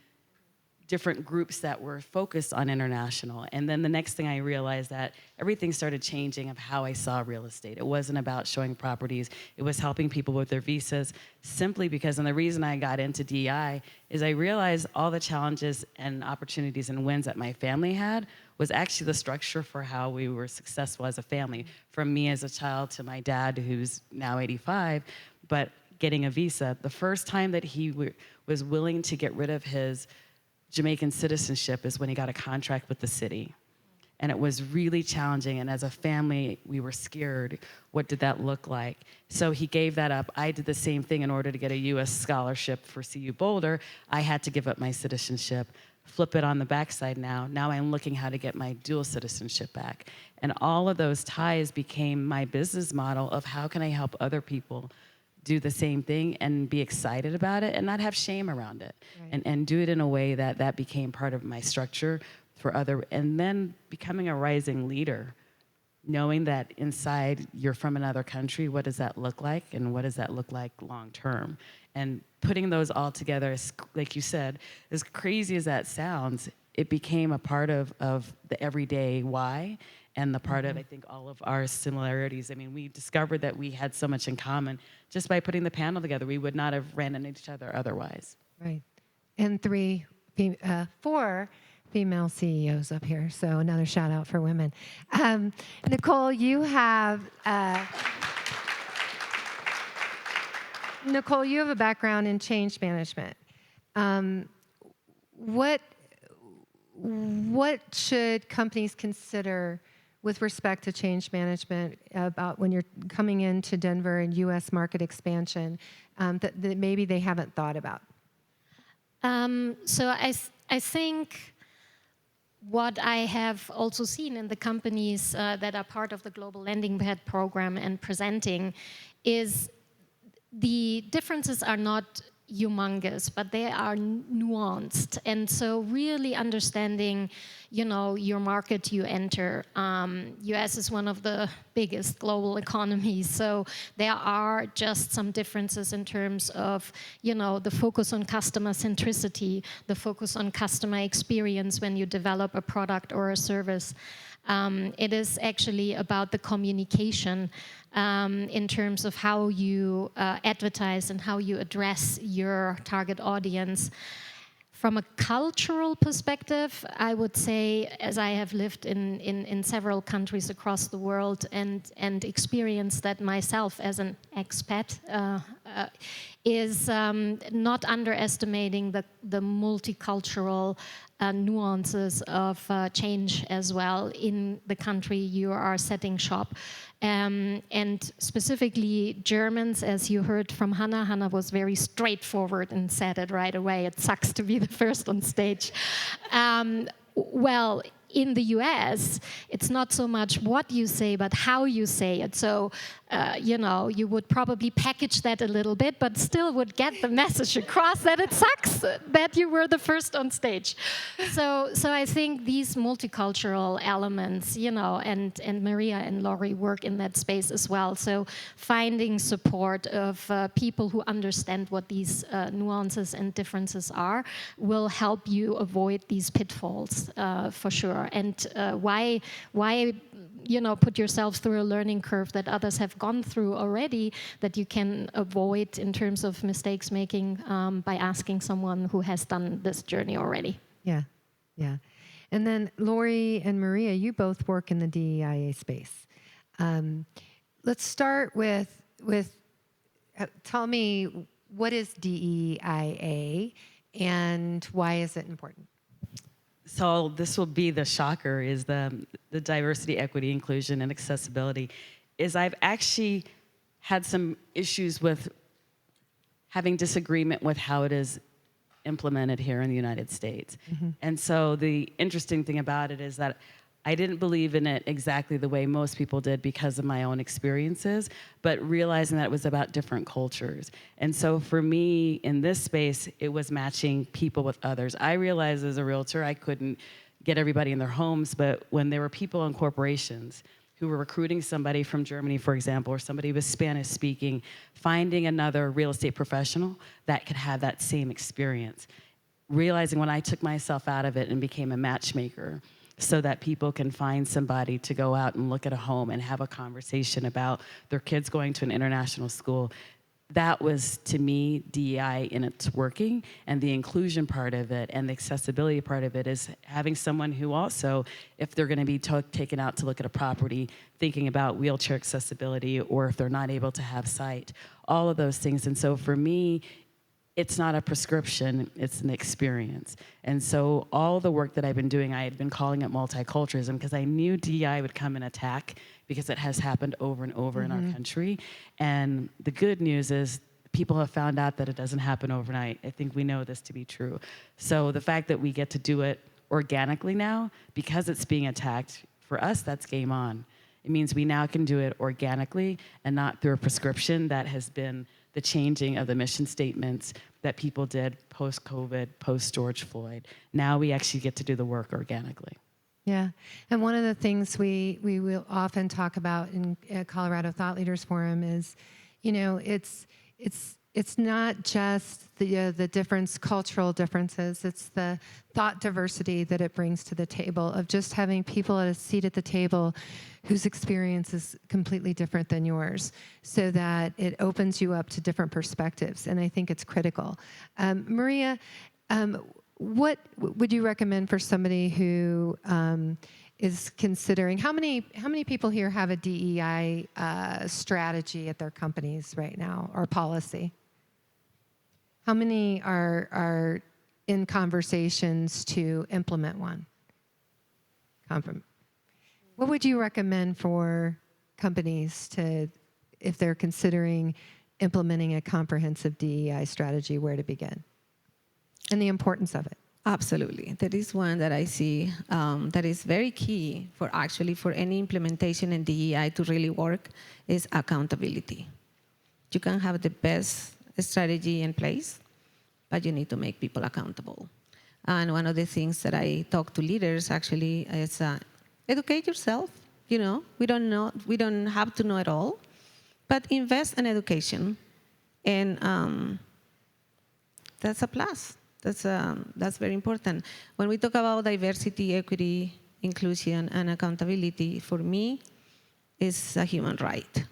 different groups that were focused on international. And then the next thing I realized that everything started changing of how I saw real estate. It wasn't about showing properties. It was helping people with their visas simply because, and the reason I got into DEI is I realized all the challenges and opportunities and wins that my family had was actually the structure for how we were successful as a family. From me as a child to my dad, who's now 85, but getting a visa. The first time that he was willing to get rid of his Jamaican citizenship is when he got a contract with the city. And it was really challenging. And as a family, we were scared. What did that look like? So he gave that up. I did the same thing in order to get a U.S. scholarship for CU Boulder. I had to give up my citizenship. Flip it on the backside now. Now I'm looking how to get my dual citizenship back. And all of those ties became my business model of how can I help other people do the same thing and be excited about it and not have shame around it. Right. And do it in a way that became part of my structure for other, and then becoming a rising leader, knowing that inside you're from another country, what does that look like and what does that look like long term? And putting those all together, like you said, as crazy as that sounds, it became a part of the everyday why and the part of, I think, all of our similarities. I mean, we discovered that we had so much in common just by putting the panel together. We would not have ran into each other otherwise. Right. And 4 female CEOs up here, so another shout out for women. Nicole, you have a background in change management. What should companies consider with respect to change management about when you're coming into Denver and U.S. market expansion that maybe they haven't thought about? So I think what I have also seen in the companies that are part of the Global Lending Pad program and presenting is the differences are not humongous, but they are nuanced. And so really understanding, your market you enter. US is one of the biggest global economies, so there are just some differences in terms of, the focus on customer centricity, the focus on customer experience when you develop a product or a service. It is actually about the communication in terms of how you advertise and how you address your target audience. From a cultural perspective, I would say, as I have lived in several countries across the world and experienced that myself as an expat, is not underestimating the multicultural nuances of change as well in the country you are setting shop. And specifically Germans, as you heard from Hannah. Hannah was very straightforward and said it right away. It sucks to be the first on stage. Well, in the US, it's not so much what you say, but how you say it. So, you would probably package that a little bit, but still would get the message across that it sucks that you were the first on stage. So I think these multicultural elements, and Maria and Laurie work in that space as well. So finding support of people who understand what these nuances and differences are will help you avoid these pitfalls for sure. And why put yourself through a learning curve that others have gone through already that you can avoid in terms of mistakes making by asking someone who has done this journey already. Yeah. And then Laurie and Maria, you both work in the DEIA space. Let's start with tell me, what is DEIA and why is it important? So this will be the shocker, is the diversity, equity, inclusion, and accessibility. Is I've actually had some issues with having disagreement with how it is implemented here in the United States. Mm-hmm. And so the interesting thing about it is that I didn't believe in it exactly the way most people did because of my own experiences, but realizing that it was about different cultures. And so for me, in this space, it was matching people with others. I realized as a realtor, I couldn't get everybody in their homes, but when there were people in corporations who were recruiting somebody from Germany, for example, or somebody who was Spanish speaking, finding another real estate professional that could have that same experience. Realizing when I took myself out of it and became a matchmaker, so that people can find somebody to go out and look at a home and have a conversation about their kids going to an international school. That was, to me, DEI in its working, and the inclusion part of it and the accessibility part of it is having someone who also, if they're gonna be taken out to look at a property, thinking about wheelchair accessibility, or if they're not able to have sight, all of those things. And so for me, it's not a prescription, it's an experience. And so all the work that I've been doing, I had been calling it multiculturalism because I knew DEI would come and attack because it has happened over and over in our country. And the good news is people have found out that it doesn't happen overnight. I think we know this to be true. So the fact that we get to do it organically now, because it's being attacked, for us, that's game on. It means we now can do it organically and not through a prescription that has been the changing of the mission statements that people did post-COVID, post-George Floyd. Now we actually get to do the work organically. Yeah, and one of the things we will often talk about in Colorado Thought Leaders Forum is, it's not just the difference, cultural differences. It's the thought diversity that it brings to the table of just having people at a seat at the table whose experience is completely different than yours, so that it opens you up to different perspectives. And I think it's critical. Maria, what would you recommend for somebody who is considering? How many people here have a DEI strategy at their companies right now, or policy? How many are in conversations to implement one? What would you recommend for companies if they're considering implementing a comprehensive DEI strategy, where to begin? And the importance of it. Absolutely. There is one that I see that is very key for any implementation in DEI to really work, is accountability. You can have the best strategy in place, but you need to make people accountable. And one of the things that I talk to leaders actually is educate yourself. We don't have to know it all, but invest in education, and that's a plus. That's very important. When we talk about diversity, equity, inclusion, and accountability, for me, it's a human right.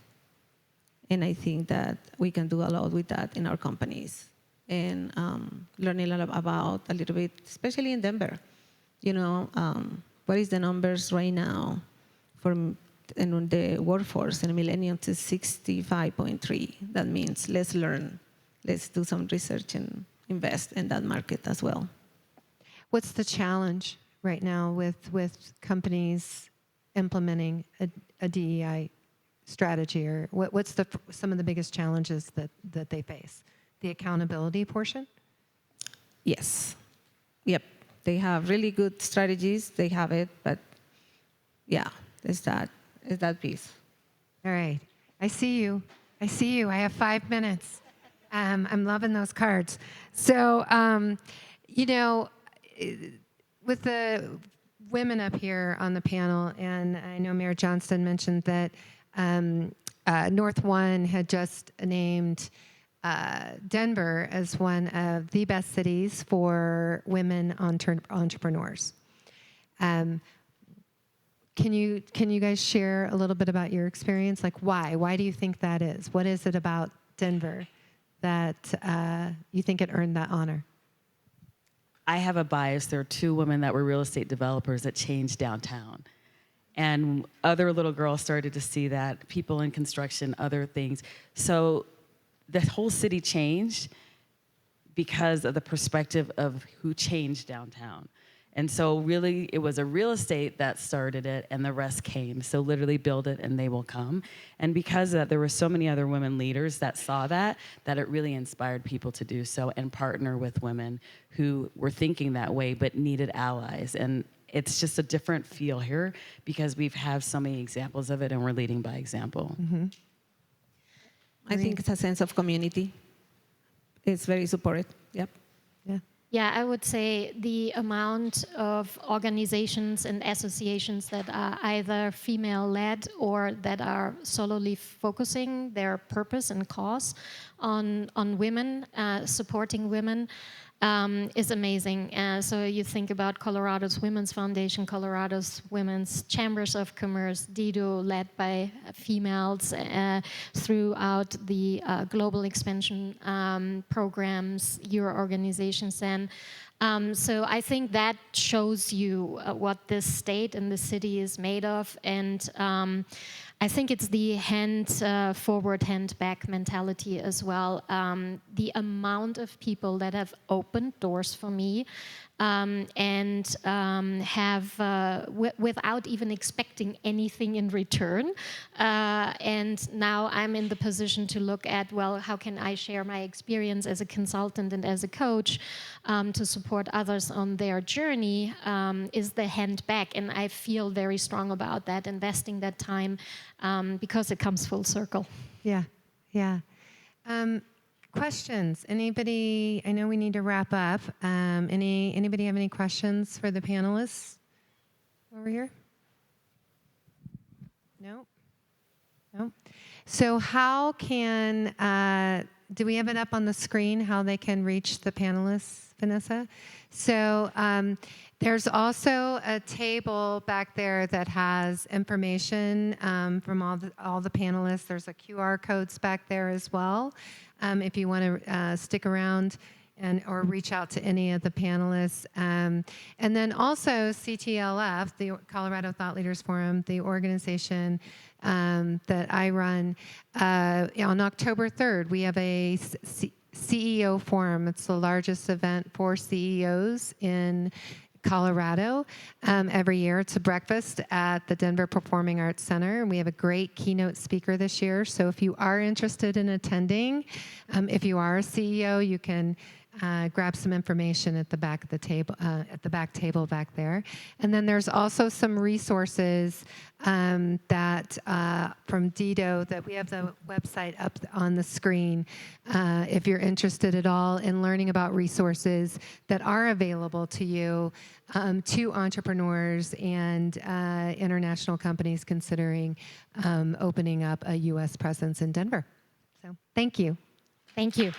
And I think that we can do a lot with that in our companies. And learning a little bit, especially in Denver, what is the numbers right now in the workforce in the millennials is 65.3. That means let's learn, let's do some research and invest in that market as well. What's the challenge right now with companies implementing a DEI strategy, or what's some of the biggest challenges that they face? The accountability portion? Yes. Yep. They have really good strategies. They have it, but yeah, it's that piece. All right. I see you. I have 5 minutes. I'm loving those cards. So, with the women up here on the panel, and I know Mayor Johnston mentioned that North One had just named Denver as one of the best cities for women entrepreneurs. Can you guys share a little bit about your experience? Like, why? Why do you think that is? What is it about Denver that you think it earned that honor? I have a bias. There are two women that were real estate developers that changed downtown. And other little girls started to see that, people in construction, other things. So the whole city changed because of the perspective of who changed downtown. And so really, it was a real estate that started it, and the rest came. So literally build it and they will come. And because of that, there were so many other women leaders that saw that it really inspired people to do so and partner with women who were thinking that way but needed allies. And it's just a different feel here because we've had so many examples of it and we're leading by example. Mm-hmm. I think it's a sense of community. It's very supported. Yep. Yeah. Yeah, I would say the amount of organizations and associations that are either female-led or that are solely focusing their purpose and cause on women, supporting women, is amazing. So you think about Colorado's Women's Foundation, Colorado's Women's Chambers of Commerce, DIDO, led by females throughout the global expansion programs, your organizations, and So I think that shows you what this state and the city is made of. And I think it's the hand forward, hand back mentality as well. The amount of people that have opened doors for me and have, without even expecting anything in return. And now I'm in the position to look at, well, how can I share my experience as a consultant and as a coach to support others on their journey, is the hand back. And I feel very strong about that, investing that time, because it comes full circle. Yeah, yeah. Questions? Anybody? I know we need to wrap up. Anybody have any questions for the panelists over here? No? No? So how can, do we have it up on the screen, how they can reach the panelists, Vanessa? So there's also a table back there that has information from all the panelists. There's a QR codes back there as well. If you want to stick around or reach out to any of the panelists. And then also CTLF, the Colorado Thought Leaders Forum, the organization that I run, on October 3rd, we have a CEO Forum. It's the largest event for CEOs in Colorado every year. It's a breakfast at the Denver Performing Arts Center, and we have a great keynote speaker this year. So if you are interested in attending, if you are a CEO, you can grab some information at the back of the table, at the back table back there. And then there's also some resources that from Dido that we have the website up on the screen. If you're interested at all in learning about resources that are available to you, to entrepreneurs and international companies considering opening up a U.S. presence in Denver. So thank you. Thank you.